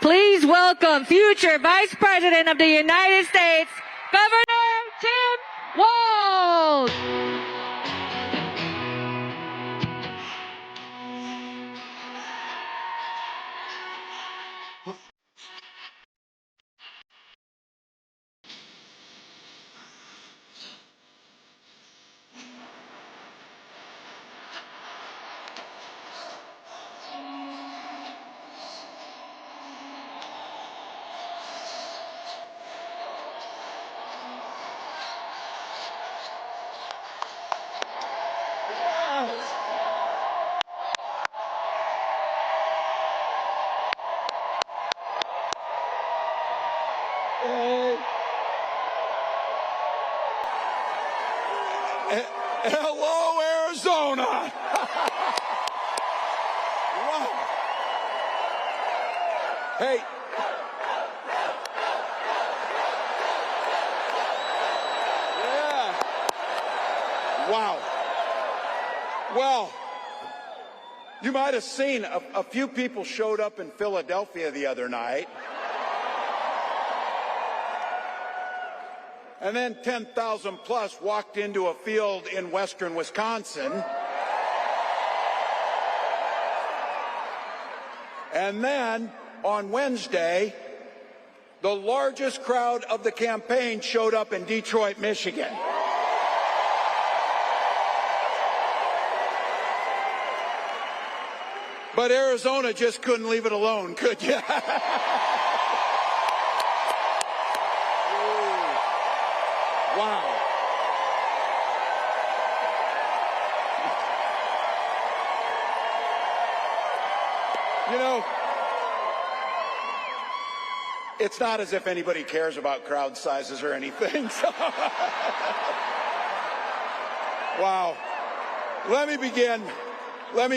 Please welcome future Vice President of the United States, Governor Tim Walz. God. Wow. Hey, yeah. Wow. Well, you might have seen a few people showed up in Philadelphia the other night. And then 10,000 plus walked into a field in western Wisconsin. And then on Wednesday, the largest crowd of the campaign showed up in Detroit, Michigan. But Arizona just couldn't leave it alone, could you? Wow. You know, it's not as if anybody cares about crowd sizes or anything. So. Wow. Let me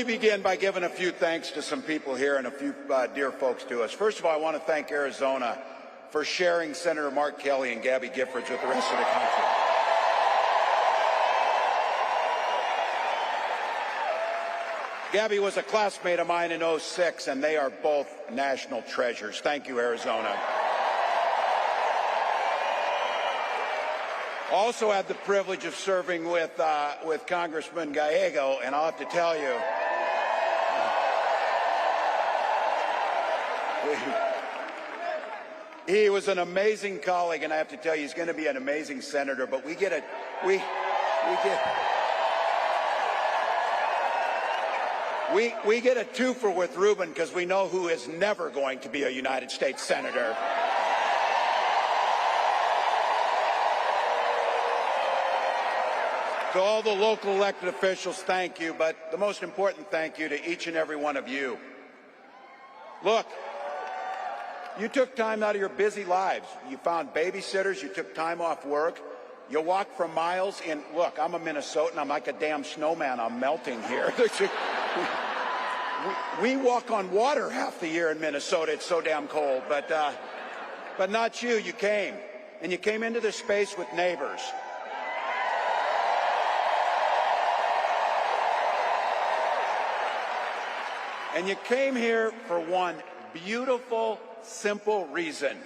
begin by giving a few thanks to some people here and a few dear folks to us. First of all, I want to thank Arizona for sharing Senator Mark Kelly and Gabby Giffords with the rest of the country. Gabby was a classmate of mine in '06, and they are both national treasures. Thank you, Arizona. Also had the privilege of serving with Congressman Gallego, and I'll have to tell you, he was an amazing colleague, and I have to tell you, he's going to be an amazing senator. But we get a twofer with Ruben because we know who is never going to be a United States senator. To all the local elected officials, thank you. But the most important thank you to each and every one of you. Look. You took time out of your busy lives. You found babysitters. You took time off work. You walked for miles. And look, I'm a Minnesotan. I'm like a damn snowman. I'm melting here. We walk on water half the year in Minnesota. It's so damn cold. But not you. You came. And you came into this space with neighbors. And you came here for one beautiful, simple reason.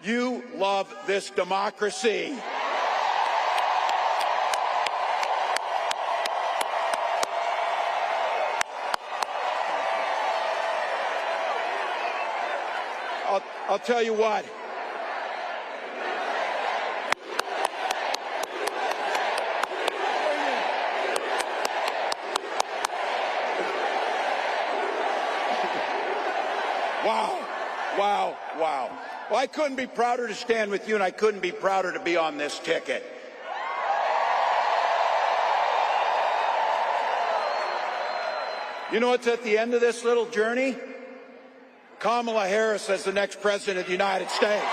You love this democracy. I'll tell you what. Wow. Well, I couldn't be prouder to stand with you, and I couldn't be prouder to be on this ticket. You know what's at the end of this little journey? Kamala Harris as the next president of the United States.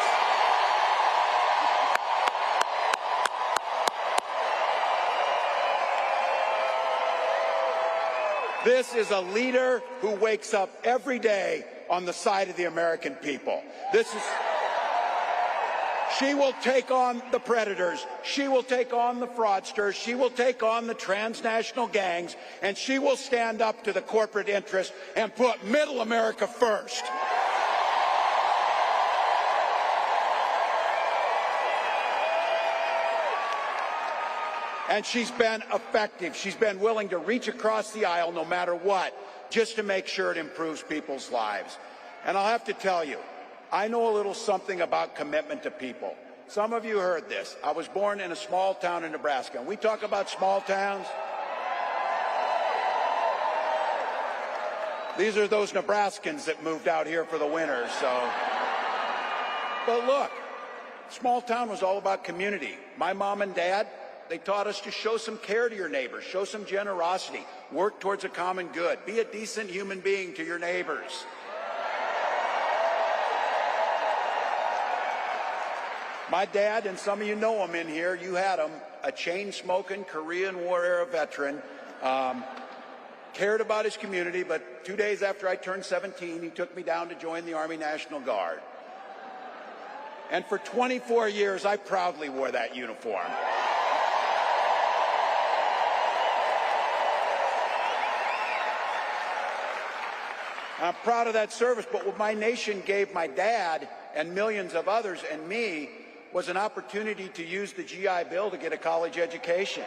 This is a leader who wakes up every day on the side of the American people. She will take on the predators. She will take on the fraudsters. She will take on the transnational gangs, and she will stand up to the corporate interests and put middle America first. And she's been effective. She's been willing to reach across the aisle no matter what, just to make sure it improves people's lives. And I'll have to tell you, I know a little something about commitment to people. Some of you heard this. I was born in a small town in Nebraska. And we talk about small towns. These are those Nebraskans that moved out here for the winter, so. But look, small town was all about community. My mom and dad, they taught us to show some care to your neighbors, show some generosity, work towards a common good, be a decent human being to your neighbors. My dad, and some of you know him in here, you had him, a chain-smoking Korean War era veteran, Cared about his community, but 2 days after I turned 17, he took me down to join the Army National Guard. And for 24 years, I proudly wore that uniform. I'm proud of that service, but what my nation gave my dad and millions of others and me was an opportunity to use the GI Bill to get a college education.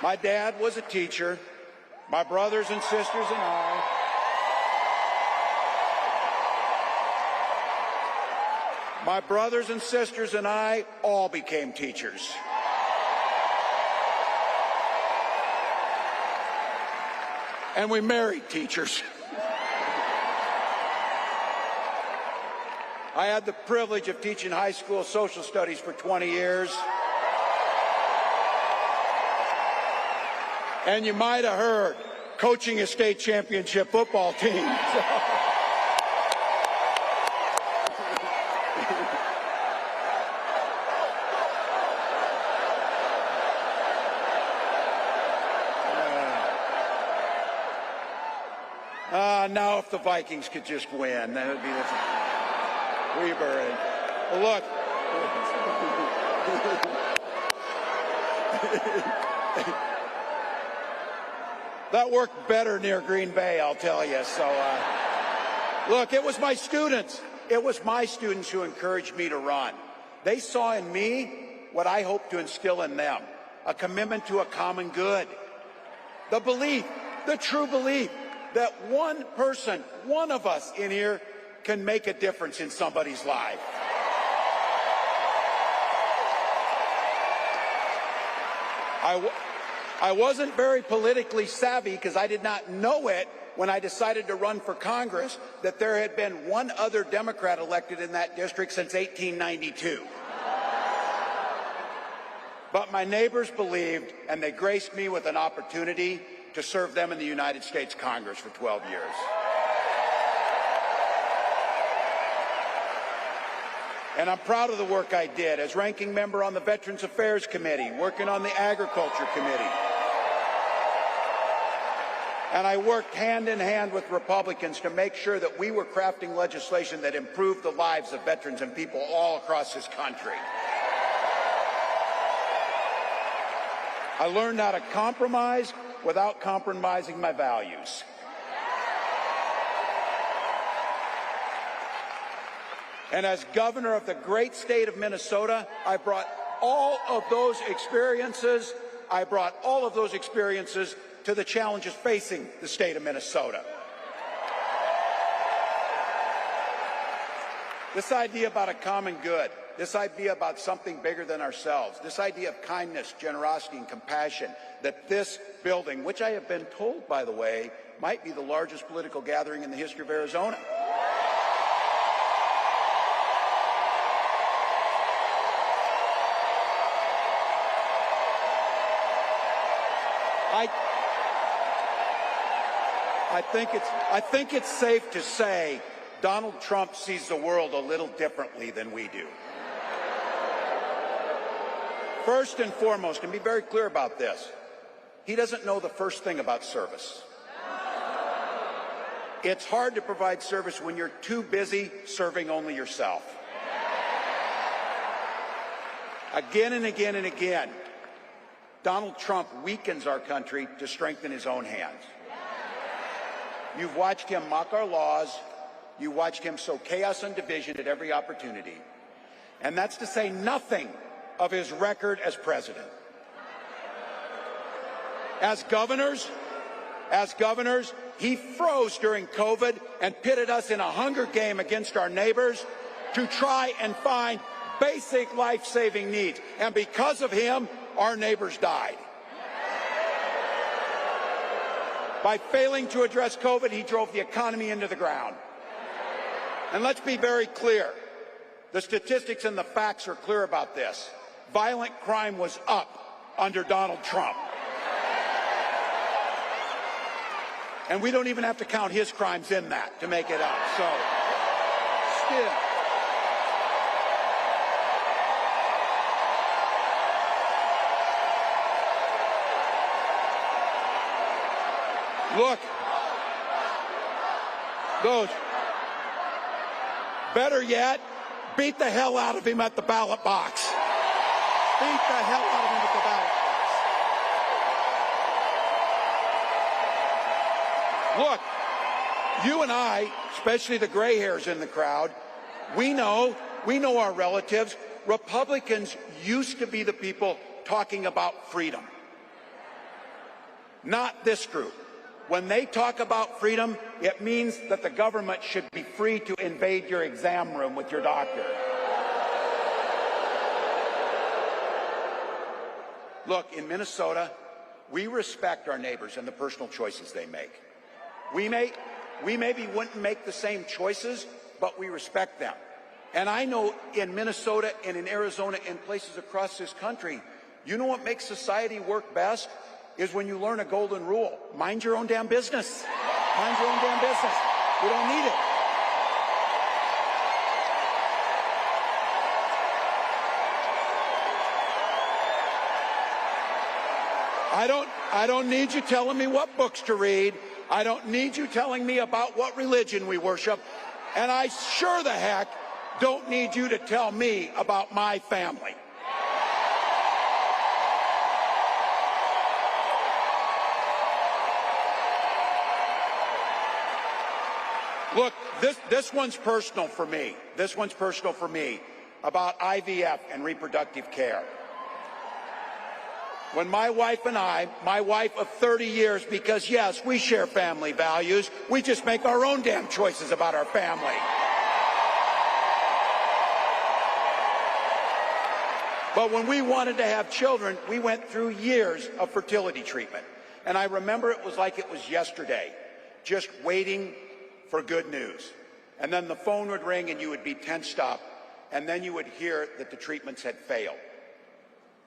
My dad was a teacher. My brothers and sisters and I all became teachers. And we married teachers. I had the privilege of teaching high school social studies for 20 years. And you might have heard, coaching a state championship football team. Now if the Vikings could just win, that would be the Weber. Well, look. That worked better near Green Bay, I'll tell you. So, look, it was my students. It was my students who encouraged me to run. They saw in me what I hope to instill in them, a commitment to a common good. The belief, the true belief, that one person, one of us in here, can make a difference in somebody's life. I wasn't very politically savvy because I did not know it when I decided to run for Congress that there had been one other Democrat elected in that district since 1892. But my neighbors believed, and they graced me with an opportunity to serve them in the United States Congress for 12 years. And I'm proud of the work I did as ranking member on the Veterans Affairs Committee, working on the Agriculture Committee. And I worked hand in hand with Republicans to make sure that we were crafting legislation that improved the lives of veterans and people all across this country. I learned how to compromise without compromising my values. And as governor of the great state of Minnesota, I brought all of those experiences to the challenges facing the state of Minnesota. This idea about a common good, this idea about something bigger than ourselves, this idea of kindness, generosity, and compassion, that this building, which I have been told, by the way, might be the largest political gathering in the history of Arizona. I think it's safe to say Donald Trump sees the world a little differently than we do. First and foremost, and be very clear about this, he doesn't know the first thing about service. It's hard to provide service when you're too busy serving only yourself. Again and again and again, Donald Trump weakens our country to strengthen his own hands. You've watched him mock our laws. You watched him sow chaos and division at every opportunity. And that's to say nothing of his record as president. As governors, he froze during COVID and pitted us in a hunger game against our neighbors to try and find basic life-saving needs. And because of him, our neighbors died. By failing to address COVID, he drove the economy into the ground. And let's be very clear. The statistics and the facts are clear about this. Violent crime was up under Donald Trump. And we don't even have to count his crimes in that to make it up. So, still. Look, those. Better yet, beat the hell out of him at the ballot box. Beat the hell out of him at the ballot box. Look, you and I, especially the gray hairs in the crowd, we know our relatives. Republicans used to be the people talking about freedom. Not this group. When they talk about freedom, it means that the government should be free to invade your exam room with your doctor. Look, in Minnesota, we respect our neighbors and the personal choices they make. We maybe wouldn't make the same choices, but we respect them. And I know in Minnesota and in Arizona and places across this country, you know what makes society work best? Is when you learn a golden rule. Mind your own damn business. Mind your own damn business. We don't need it. I don't need you telling me what books to read. I don't need you telling me about what religion we worship. And I sure the heck don't need you to tell me about my family. Look, this one's personal for me. This one's personal for me about IVF and reproductive care. When my wife and I, my wife of 30 years, because yes, we share family values, we just make our own damn choices about our family. But when we wanted to have children, we went through years of fertility treatment. And I remember it was like it was yesterday, just waiting for good news. And then the phone would ring and you would be tensed up, and then you would hear that the treatments had failed.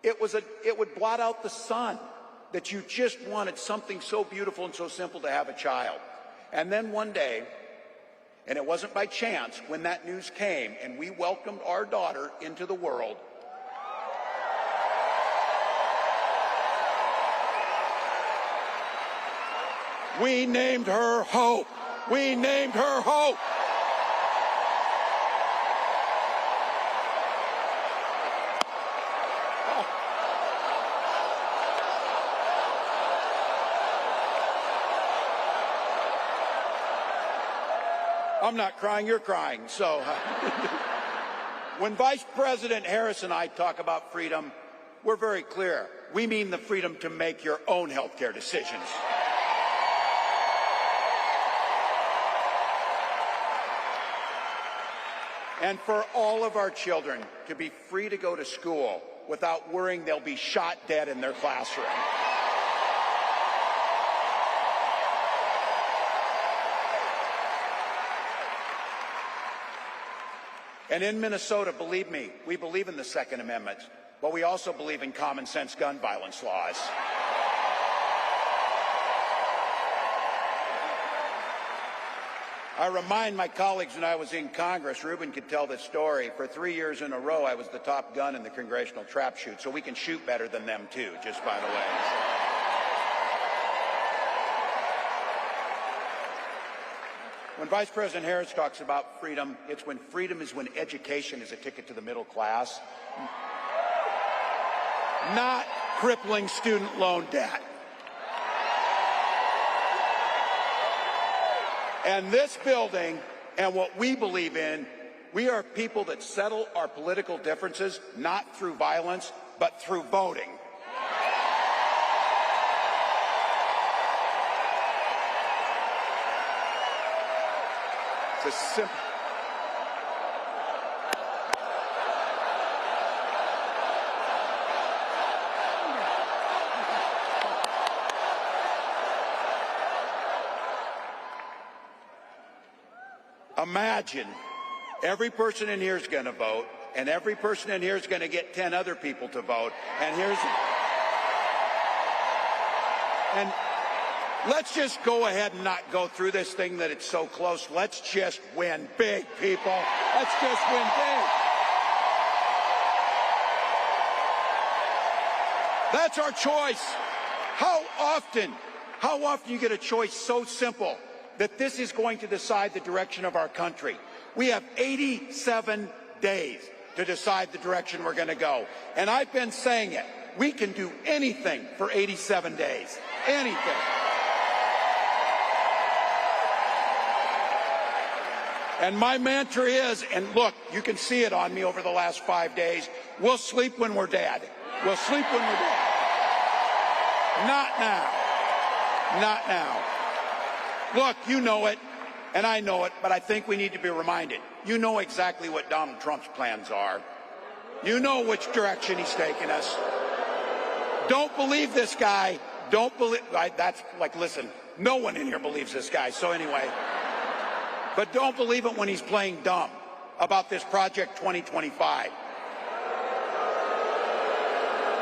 It would blot out the sun that you just wanted something so beautiful and so simple to have a child. And then one day, and it wasn't by chance, when that news came and we welcomed our daughter into the world, we named her Hope. We named her Hope. I'm not crying, you're crying. So when Vice President Harris and I talk about freedom, we're very clear. We mean the freedom to make your own health care decisions. And for all of our children to be free to go to school without worrying they'll be shot dead in their classroom. And in Minnesota, believe me, we believe in the Second Amendment, but we also believe in common sense gun violence laws. I remind my colleagues when I was in Congress, Ruben could tell this story. For 3 years in a row, I was the top gun in the congressional trap shoot, so we can shoot better than them too, just by the way. When Vice President Harris talks about freedom, it's when freedom is when education is a ticket to the middle class, not crippling student loan debt. And this building and what we believe in, we are people that settle our political differences not through violence, but through voting. It's a simple. Imagine every person in here is going to vote, and every person in here is going to get 10 other people to vote. And let's just go ahead and not go through this thing that it's so close. Let's just win big, people. Let's just win big. That's our choice. How How often you get a choice so simple that this is going to decide the direction of our country? We have 87 days to decide the direction we're going to go. And I've been saying it. We can do anything for 87 days. Anything. And my mantra is, and look, you can see it on me over the last 5 days, we'll sleep when we're dead. We'll sleep when we're dead. Not now. Not now. Look, you know it, and I know it, but I think we need to be reminded. You know exactly what Donald Trump's plans are. You know which direction he's taking us. Don't believe this guy. Don't believe. That's like, listen, no one in here believes this guy. So anyway, but don't believe it when he's playing dumb about this Project 2025.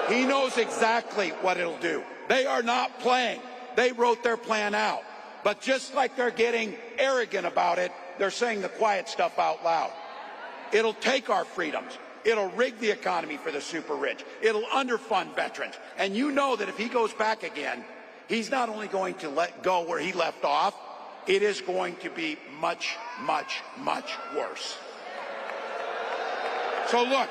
He knows exactly what it'll do. They are not playing. They wrote their plan out. But just like they're getting arrogant about it, they're saying the quiet stuff out loud. It'll take our freedoms. It'll rig the economy for the super rich. It'll underfund veterans. And you know that if he goes back again, he's not only going to let go where he left off, it is going to be much, much, much worse. So look,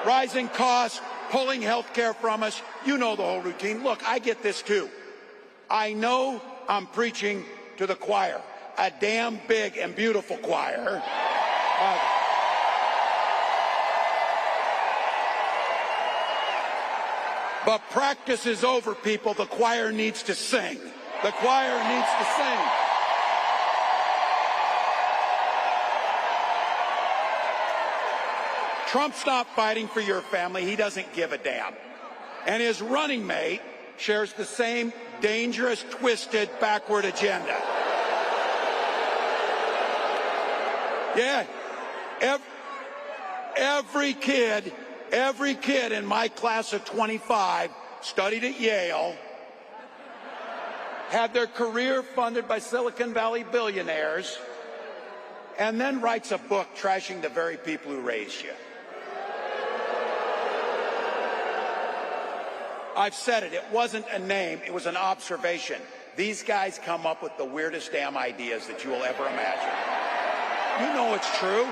rising costs, pulling health care from us, you know the whole routine. Look, I get this too. I know I'm preaching to the choir, a damn big and beautiful choir. But practice is over, people. The choir needs to sing. The choir needs to sing. Trump's not fighting for your family. He doesn't give a damn. And his running mate shares the same dangerous, twisted, backward agenda. Yeah. Every kid in my class of 25 studied at Yale, had their career funded by Silicon Valley billionaires, and then writes a book trashing the very people who raised you. I've said it. It wasn't a name. It was an observation. These guys come up with the weirdest damn ideas that you will ever imagine. You know it's true.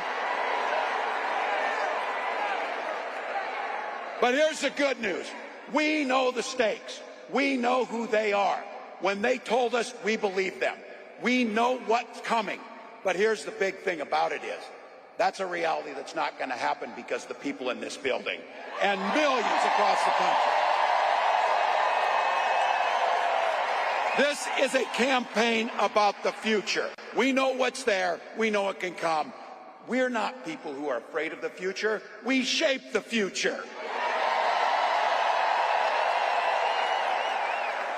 But here's the good news. We know the stakes. We know who they are. When they told us, we believed them. We know what's coming. But here's the big thing about it is, that's a reality that's not going to happen because the people in this building and millions across the country. This is a campaign about the future. We know what's there. We know it can come. We're not people who are afraid of the future. We shape the future.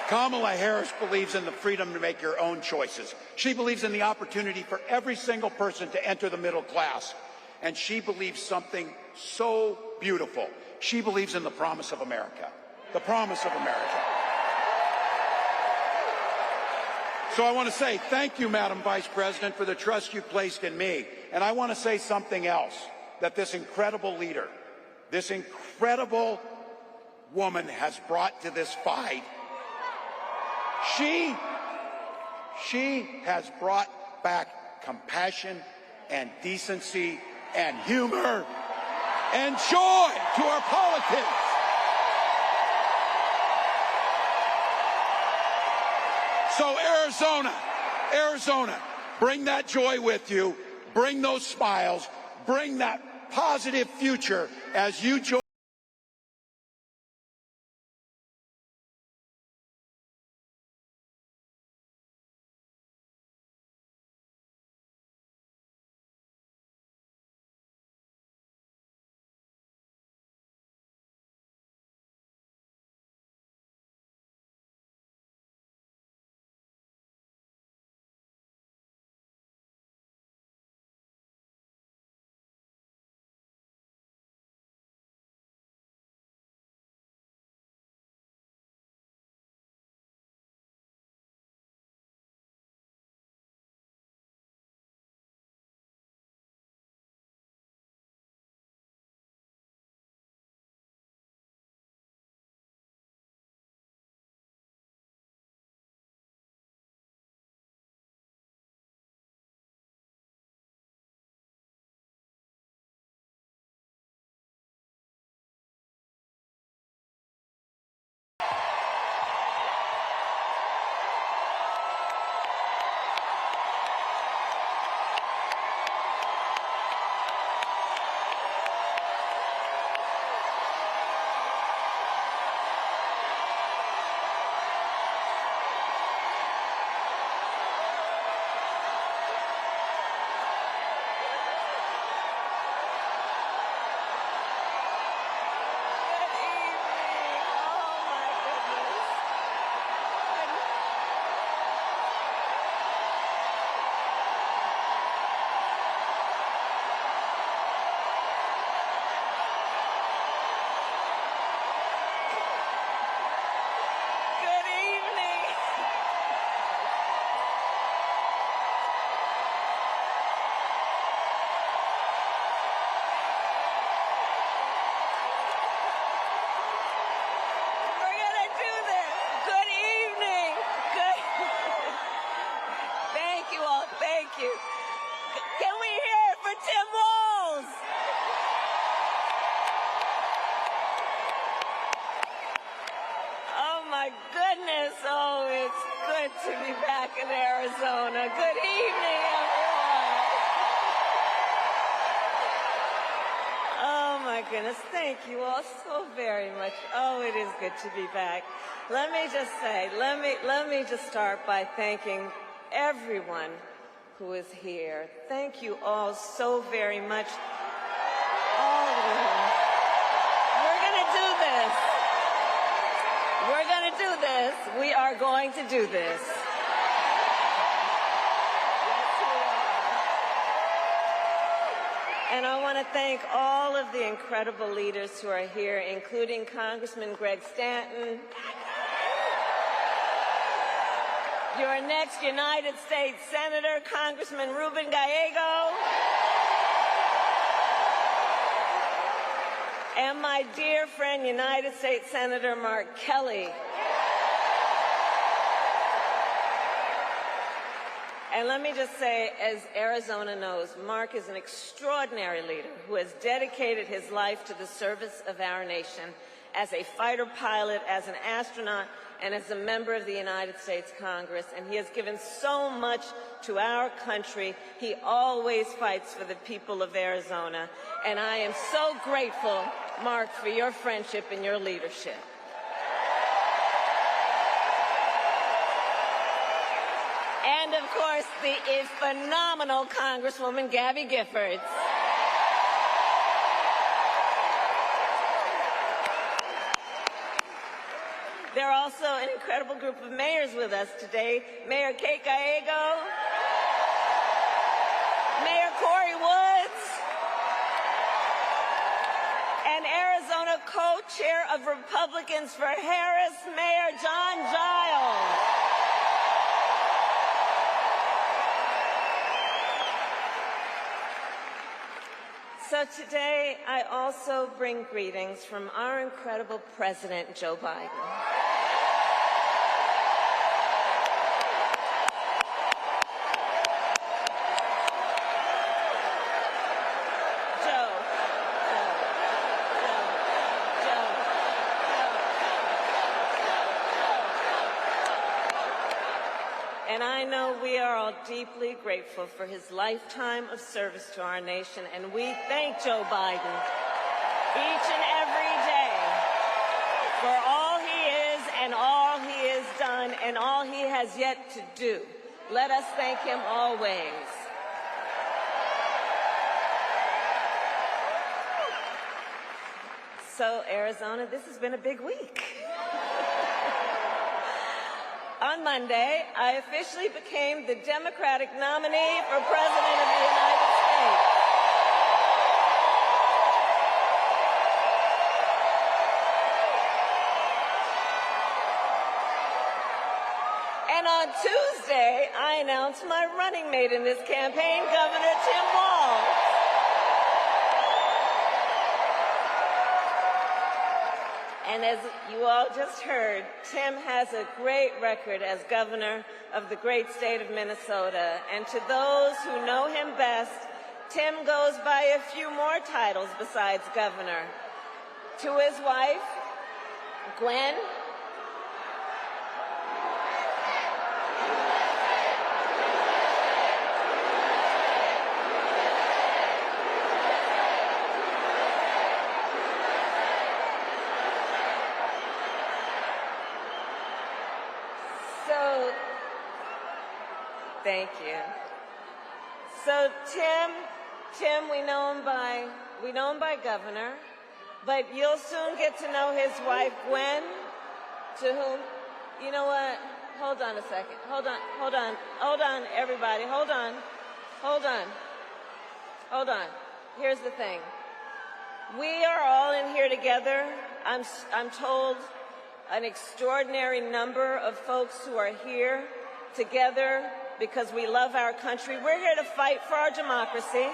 Kamala Harris believes in the freedom to make your own choices. She believes in the opportunity for every single person to enter the middle class. And she believes something so beautiful. She believes in the promise of America. The promise of America. So I want to say thank you, Madam Vice President, for the trust you placed in me. And I want to say something else, that this incredible leader, this incredible woman has brought to this fight. She has brought back compassion and decency and humor and joy to our politics. So Arizona, bring that joy with you, bring those smiles, bring that positive future as you join. my goodness. Oh, it's good to be back in Arizona. Good evening, everyone. Oh, my goodness. Thank you all so very much. Oh, it is good to be back. Let me just say, let me just start by thanking everyone who is here. Thank you all so very much. All of you. We're going to do this. We're going to do this. We are going to do this. And I want to thank all of the incredible leaders who are here, including Congressman Greg Stanton, your next United States Senator, Congressman Ruben Gallego, and my dear friend, United States Senator Mark Kelly. And let me just say, as Arizona knows, Mark is an extraordinary leader who has dedicated his life to the service of our nation as a fighter pilot, as an astronaut, and as a member of the United States Congress. And he has given so much to our country. He always fights for the people of Arizona. And I am so grateful, Mark, for your friendship and your leadership. And, of course, the phenomenal Congresswoman Gabby Giffords. There are also an incredible group of mayors with us today. Mayor Kate Gallego, Mayor Corey Woods, and Arizona co-chair of Republicans for Harris, Mayor John Giles. So today, I also bring greetings from our incredible President, Joe Biden. And I know we are all deeply grateful for his lifetime of service to our nation, and we thank Joe Biden each and every day for all he is and all he has done and all he has yet to do. Let us thank him always. So, Arizona, this has been a big week. On Monday, I officially became the Democratic nominee for President of the United States. And on Tuesday, I announced my running mate in this campaign, Governor Tim Walz. And as you all just heard, Tim has a great record as governor of the great state of Minnesota. And to those who know him best, Tim goes by a few more titles besides governor. To his wife, Gwen, thank you. So Tim, we know him by governor, but you'll soon get to know his wife, Gwen, to whom, you know what? Hold on a second. Hold on, everybody. Hold on. Here's the thing. We are all in here together. I'm told an extraordinary number of folks who are here together because we love our country. We're here to fight for our democracy.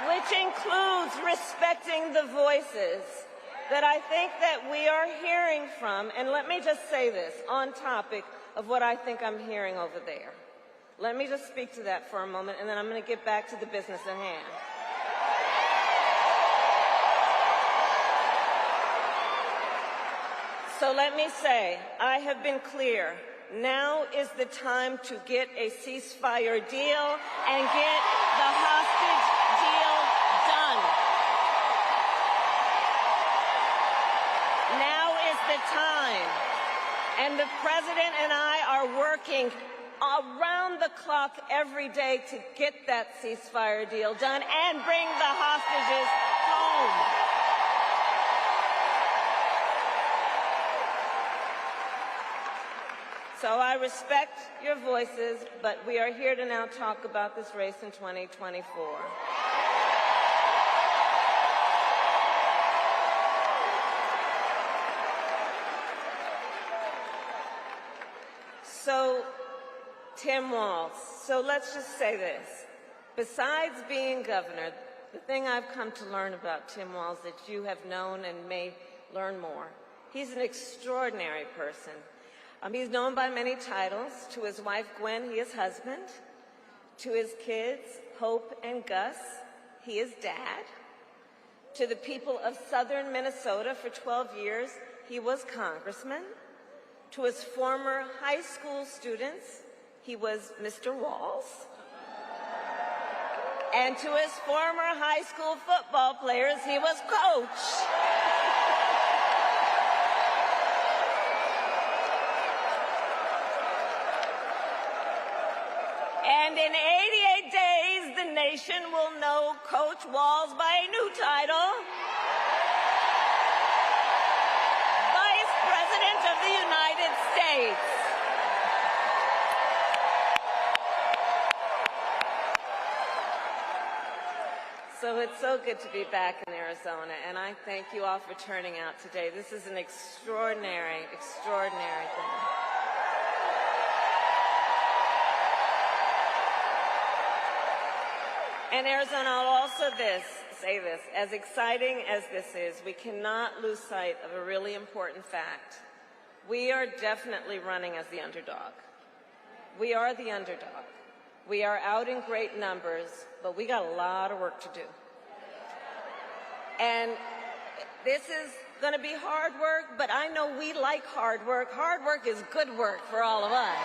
Which includes respecting the voices that I think that we are hearing from. And let me just say this on topic of what I think I'm hearing over there. Let me just speak to that for a moment, and then I'm going to get back to the business at hand. So let me say, I have been clear. Now is the time to get a ceasefire deal and get the hostage deal done. Now is the time. And the President and I are working around the clock every day to get that ceasefire deal done and bring the hostages home. So I respect your voices, but we are here to now talk about this race in 2024. So, Tim Walz, so let's just say this. Besides being governor, the thing I've come to learn about Tim Walz that you have known and may learn more, he's an extraordinary person. He's known by many titles. To his wife, Gwen, he is husband. To his kids, Hope and Gus, he is dad. To the people of southern Minnesota for 12 years, he was congressman. To his former high school students, he was Mr. Walz. And to his former high school football players, he was coach. And in 88 days, the nation will know Coach Walz by a new title, Vice President of the United States. So it's so good to be back in Arizona, and I thank you all for turning out today. This is an extraordinary, extraordinary thing. And Arizona, I'll also say this, as exciting as this is, we cannot lose sight of a really important fact. We are definitely running as the underdog. We are the underdog. We are out in great numbers, but we got a lot of work to do. And this is going to be hard work, but I know we like hard work. Hard work is good work for all of us.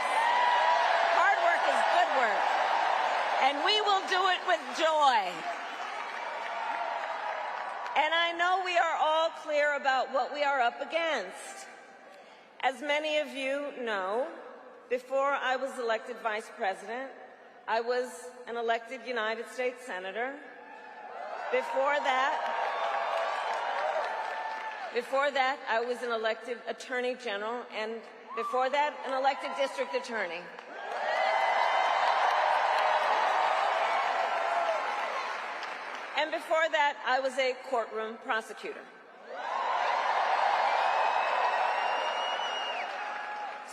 Hard work is good work. And we will do it with joy. And I know we are all clear about what we are up against. As many of you know, before I was elected vice president, I was an elected United States senator. Before that, I was an elected attorney general, and before that, an elected district attorney. And before that, I was a courtroom prosecutor.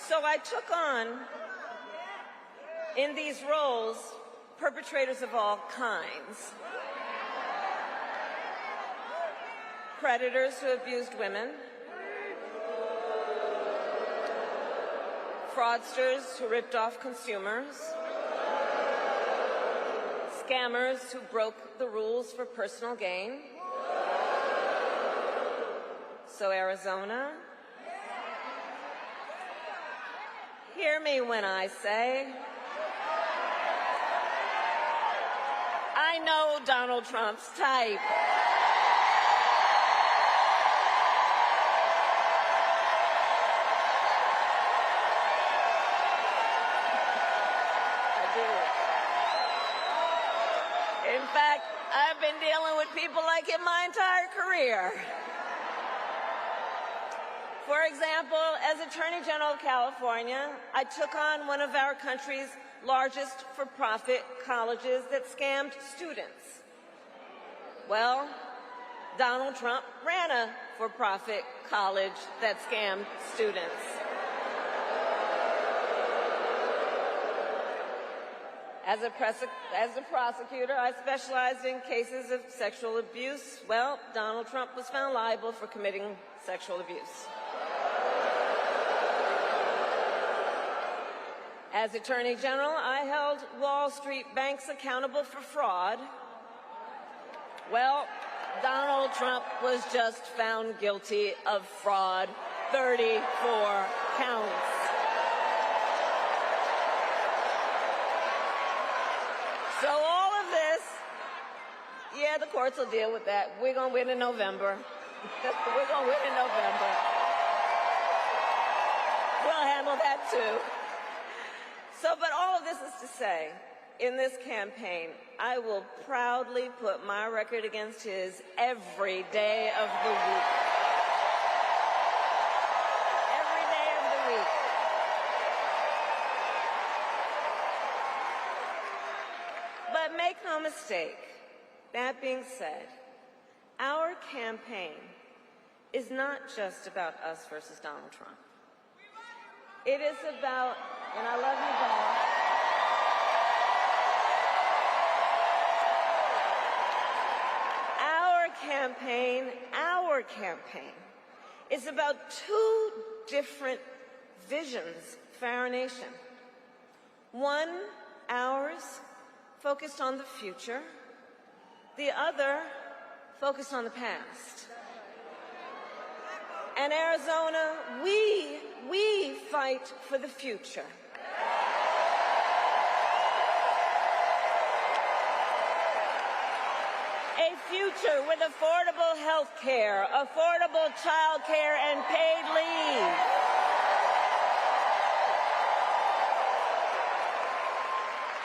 So I took on, in these roles, perpetrators of all kinds. Predators who abused women, fraudsters who ripped off consumers, scammers who broke the rules for personal gain. So Arizona, hear me when I say, I know Donald Trump's type. In fact, I've been dealing with people like him my entire career. For example, as Attorney General of California, I took on one of our country's largest for-profit colleges that scammed students. Well, Donald Trump ran a for-profit college that scammed students. As a prosecutor, I specialized in cases of sexual abuse. Well, Donald Trump was found liable for committing sexual abuse. As Attorney General, I held Wall Street banks accountable for fraud. Well, Donald Trump was just found guilty of fraud 34 counts. So all of this, yeah, the courts will deal with that. We're going to win in November. We're going to win in November. We'll handle that too. So, but all of this is to say, in this campaign, I will proudly put my record against his every day of the week. Every day of the week. But make no mistake, that being said, our campaign is not just about us versus Donald Trump. It is about, and I love you guys. Our campaign is about two different visions for our nation. One, ours, focused on the future. The other, focused on the past. And Arizona, we fight for the future. A future with affordable health care, affordable child care, and paid leave.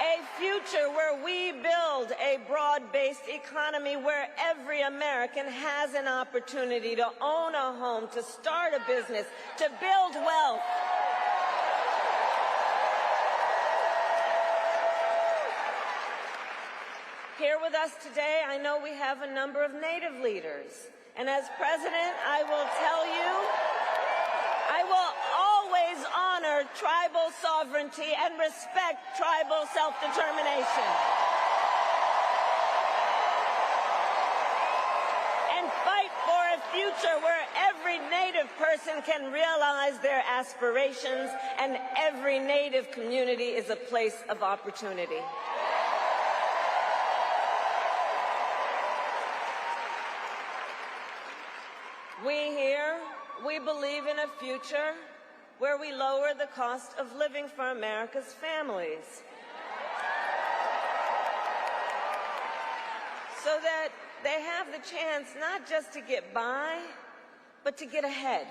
A future where we build a broad-based economy where every American has an opportunity to own a home, to start a business, to build wealth. Here with us today, I know we have a number of Native leaders. And as president, I will tell you, I will always honor tribal sovereignty and respect tribal self-determination. And fight for a future where every Native person can realize their aspirations and every Native community is a place of opportunity. We believe in a future where we lower the cost of living for America's families, so that they have the chance not just to get by, but to get ahead.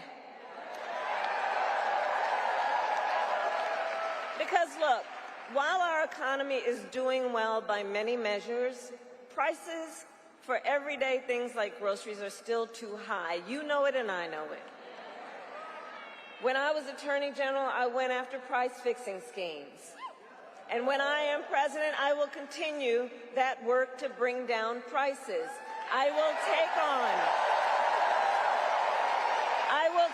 Because look, while our economy is doing well by many measures, prices for everyday things like groceries are still too high. You know it and I know it. When I was Attorney General, I went after price-fixing schemes. And when I am president, I will continue that work to bring down prices. I will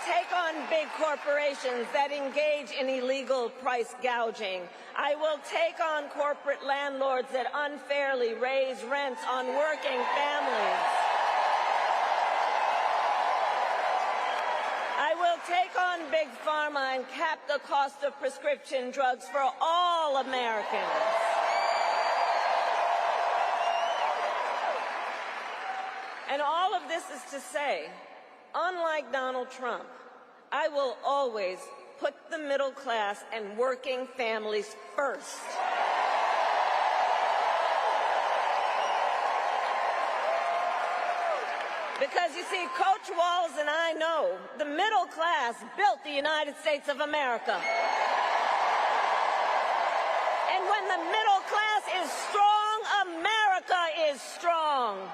take on big corporations that engage in illegal price gouging. I will take on corporate landlords that unfairly raise rents on working families. I will take on big pharma and cap the cost of prescription drugs for all Americans. And all of this is to say, unlike Donald Trump, I will always put the middle class and working families first. Because you see, Coach Walz and I know the middle class built the United States of America. And when the middle class is strong, America is strong.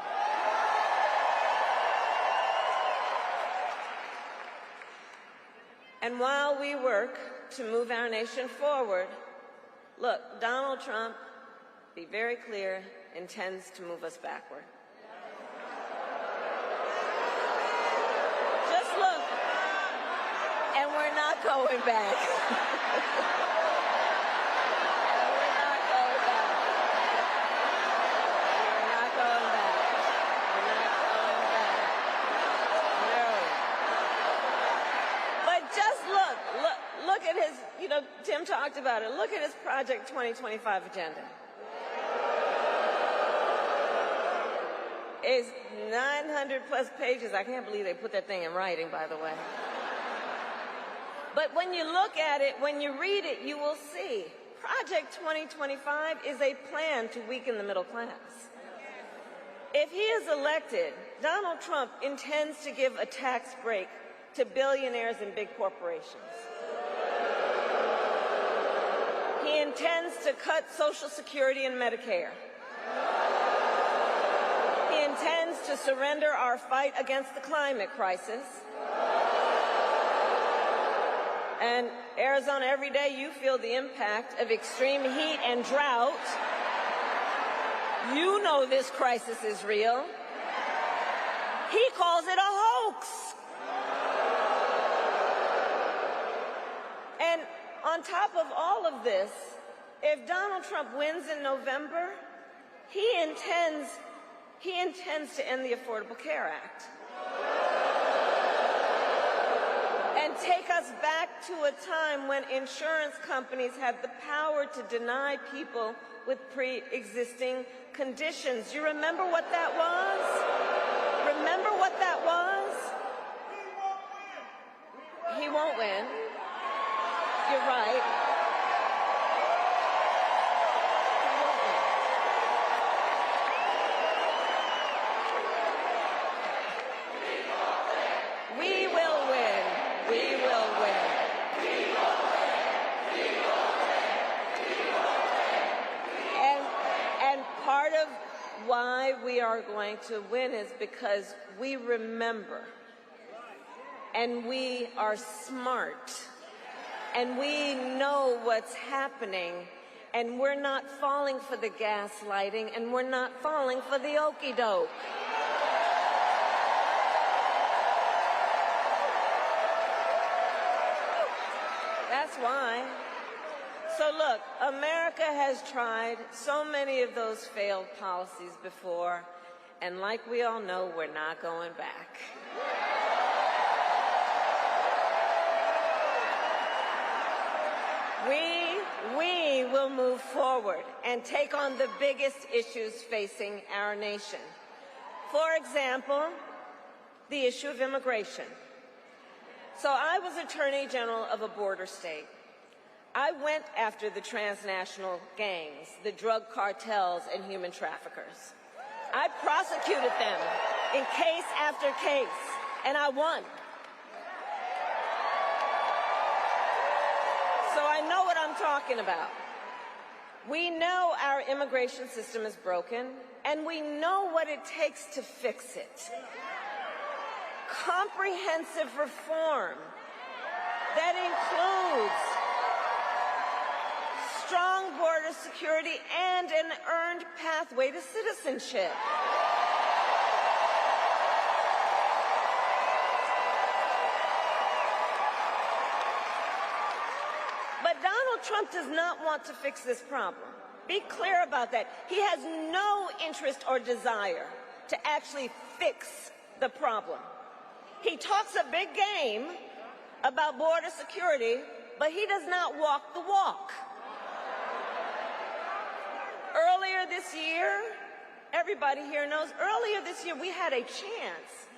And while we work to move our nation forward, look, Donald Trump, be very clear, intends to move us backward. Just look, and we're not going back. Look at his, Tim talked about it. Look at his Project 2025 agenda. It's 900 plus pages. I can't believe they put that thing in writing, by the way. But when you look at it, when you read it, you will see Project 2025 is a plan to weaken the middle class. If he is elected, Donald Trump intends to give a tax break to billionaires and big corporations. He intends to cut Social Security and Medicare. He intends to surrender our fight against the climate crisis. And Arizona, every day you feel the impact of extreme heat and drought. You know this crisis is real. He calls it a hoax. And on top of all of this, if Donald Trump wins in November, he intends to end the Affordable Care Act and take us back to a time when insurance companies had the power to deny people with pre-existing conditions. You remember what that was? Remember what that was? He won't win. You're right. We will win. We will win. And part of why we are going to win is because we remember, and we are smart, and we know what's happening, and we're not falling for the gaslighting, and we're not falling for the okey-doke. That's why. So look, America has tried so many of those failed policies before, and like we all know, we're not going back. We will move forward and take on the biggest issues facing our nation. For example, the issue of immigration. So I was Attorney General of a border state. I went after the transnational gangs, the drug cartels, and human traffickers. I prosecuted them in case after case, and I won. So I know what I'm talking about. We know our immigration system is broken, and we know what it takes to fix it. Comprehensive reform that includes strong border security and an earned pathway to citizenship. But Donald Trump does not want to fix this problem. Be clear about that. He has no interest or desire to actually fix the problem. He talks a big game about border security, but he does not walk the walk. Earlier this year, everybody here knows, earlier this year we had a chance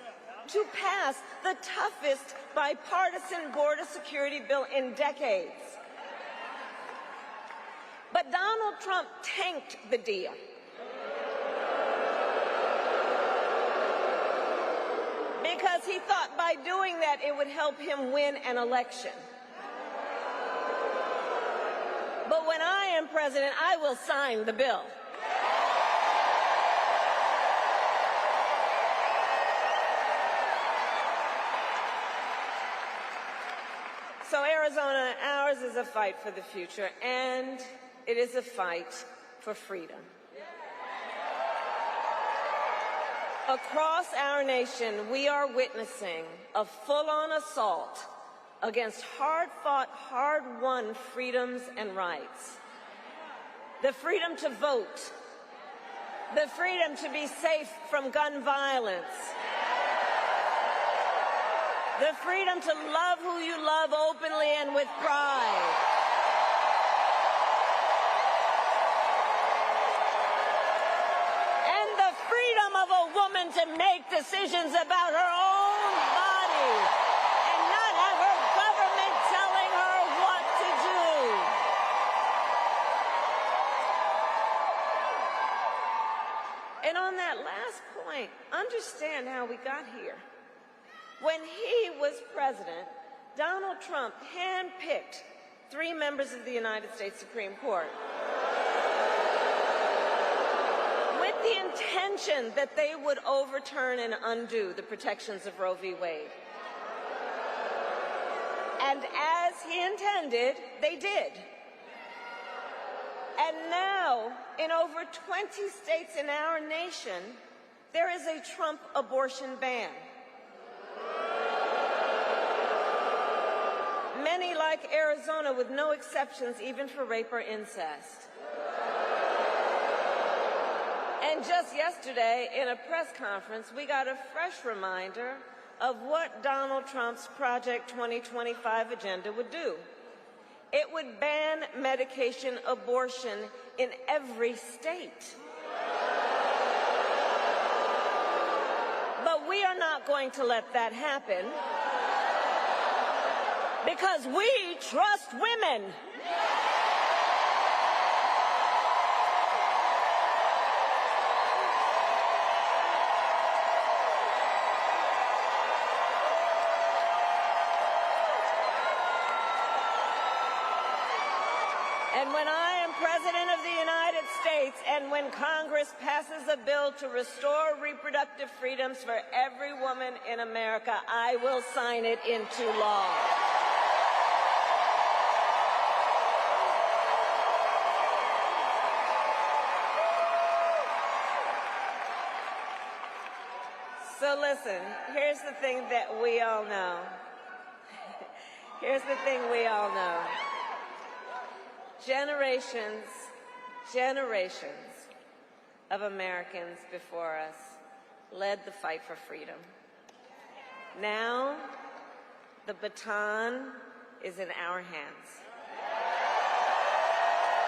to pass the toughest bipartisan border security bill in decades. But Donald Trump tanked the deal. Because he thought by doing that it would help him win an election. But when I am president, I will sign the bill. So Arizona, ours is a fight for the future, and it is a fight for freedom. Across our nation, we are witnessing a full-on assault against hard-fought, hard-won freedoms and rights. The freedom to vote, the freedom to be safe from gun violence, the freedom to love who you love openly and with pride. And the freedom of a woman to make decisions about her own body and not have her government tell And on that last point, understand how we got here. When he was president, Donald Trump handpicked 3 members of the United States Supreme Court with the intention that they would overturn and undo the protections of Roe v. Wade. And as he intended, they did. And now, in over 20 states in our nation, there is a Trump abortion ban. Many, like Arizona, with no exceptions even for rape or incest. And just yesterday, in a press conference, we got a fresh reminder of what Donald Trump's Project 2025 agenda would do. It would ban medication abortion in every state. But we are not going to let that happen because we trust women. And when I am President of the United States and when Congress passes a bill to restore reproductive freedoms for every woman in America, I will sign it into law. So listen, here's the thing that we all know. Here's the thing we all know. Generations of Americans before us led the fight for freedom. Now, the baton is in our hands.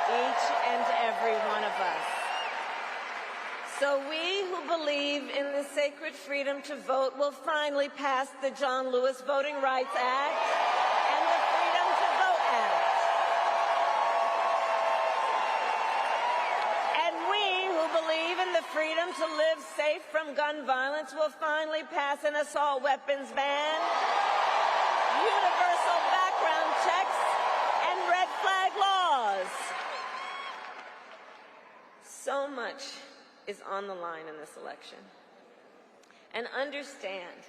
Each and every one of us. So we who believe in the sacred freedom to vote will finally pass the John Lewis Voting Rights Act and the Freedom to Vote Act. And we who believe in the freedom to live safe from gun violence will finally pass an assault weapons ban, universal background checks, and red flag laws. So much is on the line in this election. And understand,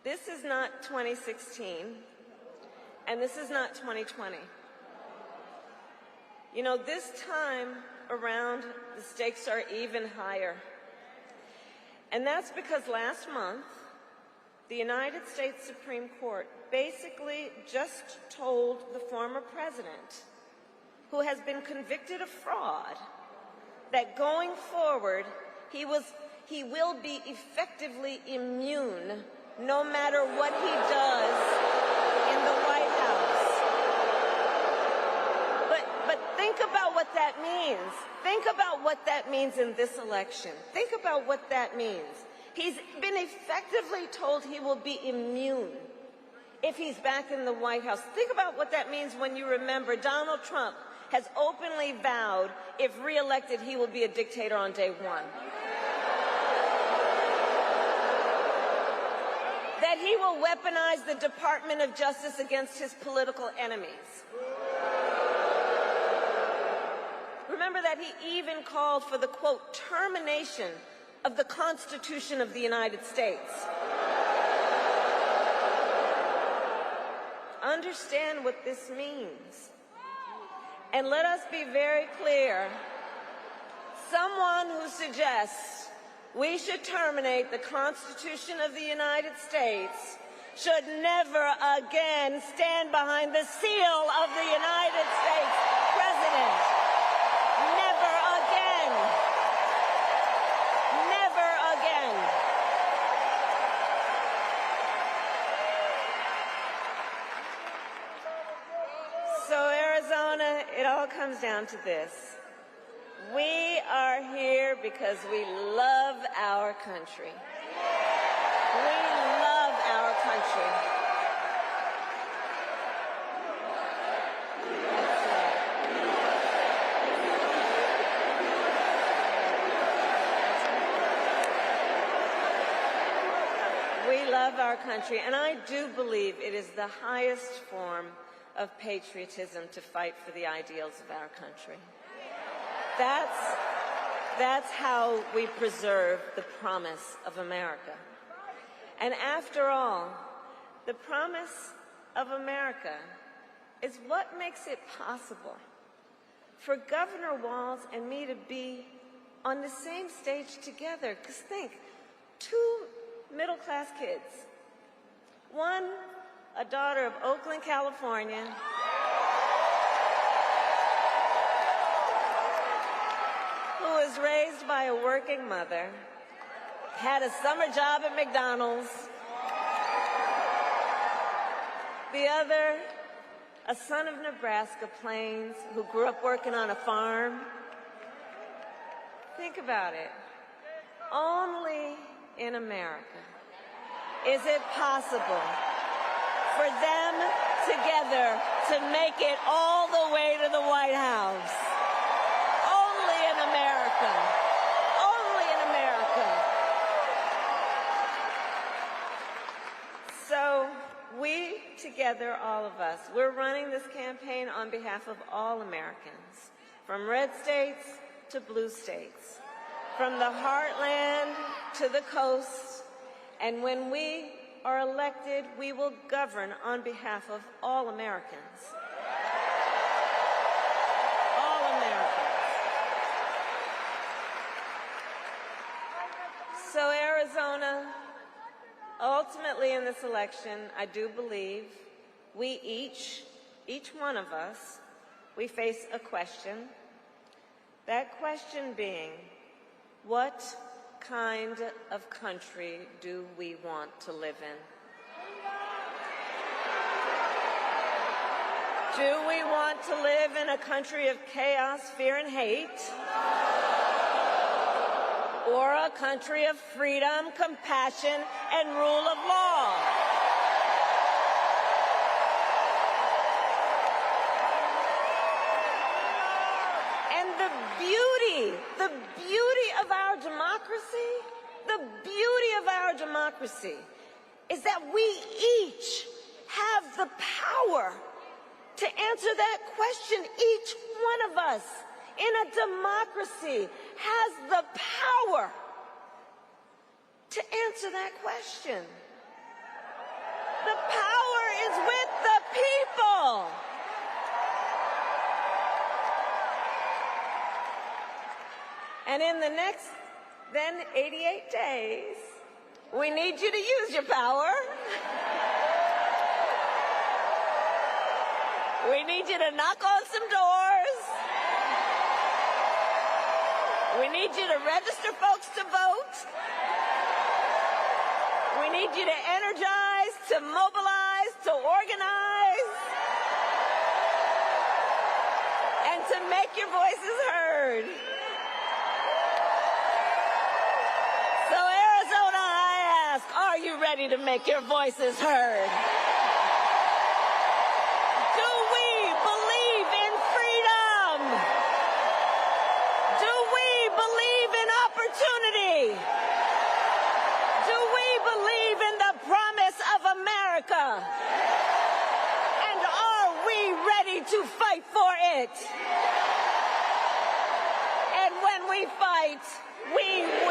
this is not 2016, and this is not 2020. You know, this time around, the stakes are even higher. And that's because last month, the United States Supreme Court basically just told the former president, who has been convicted of fraud, that going forward, he will be effectively immune no matter what he does in the White House. But think about what that means. Think about what that means in this election. Think about what that means. He's been effectively told he will be immune if he's back in the White House. Think about what that means when you remember Donald Trump has openly vowed, if reelected, he will be a dictator on day one. That he will weaponize the Department of Justice against his political enemies. Remember that he even called for the, quote, termination of the Constitution of the United States. Understand what this means. And let us be very clear, someone who suggests we should terminate the Constitution of the United States should never again stand behind the seal of the United States President. Never again. Never again. So Arizona, it all comes down to this. We are here because we love our country. We love our country. That's We love our country, and I do believe it is the highest form of patriotism to fight for the ideals of our country. That's how we preserve the promise of America. And after all, the promise of America is what makes it possible for Governor Walz and me to be on the same stage together. Because think, two middle-class kids, one a daughter of Oakland, California, who was raised by a working mother, had a summer job at McDonald's. The other, a son of Nebraska Plains who grew up working on a farm. Think about it. Only in America is it possible for them together to make it all the way to the White House. Only in America. Only in America. So we together, all of us, we're running this campaign on behalf of all Americans, from red states to blue states, from the heartland to the coast. And when we are elected, we will govern on behalf of all Americans. All Americans. So Arizona, ultimately in this election, I do believe we each one of us, we face a question. That question being, what kind of country do we want to live in? Do we want to live in a country of chaos, fear, and hate? Or a country of freedom, compassion, and rule of law? And the beauty of our democracy is that we each have the power to answer that question. Each one of us in a democracy has the power to answer that question. The power is with the people. And in the next, then 88 days, we need you to use your power. We need you to knock on some doors. We need you to register folks to vote. We need you to energize, to mobilize, to organize, and to make your voices heard. So Arizona, I ask, are you ready to make your voices heard? Do we believe in freedom? Do we believe in opportunity? Do we believe in the promise of America? And are we ready to fight for it? And when we fight, we win.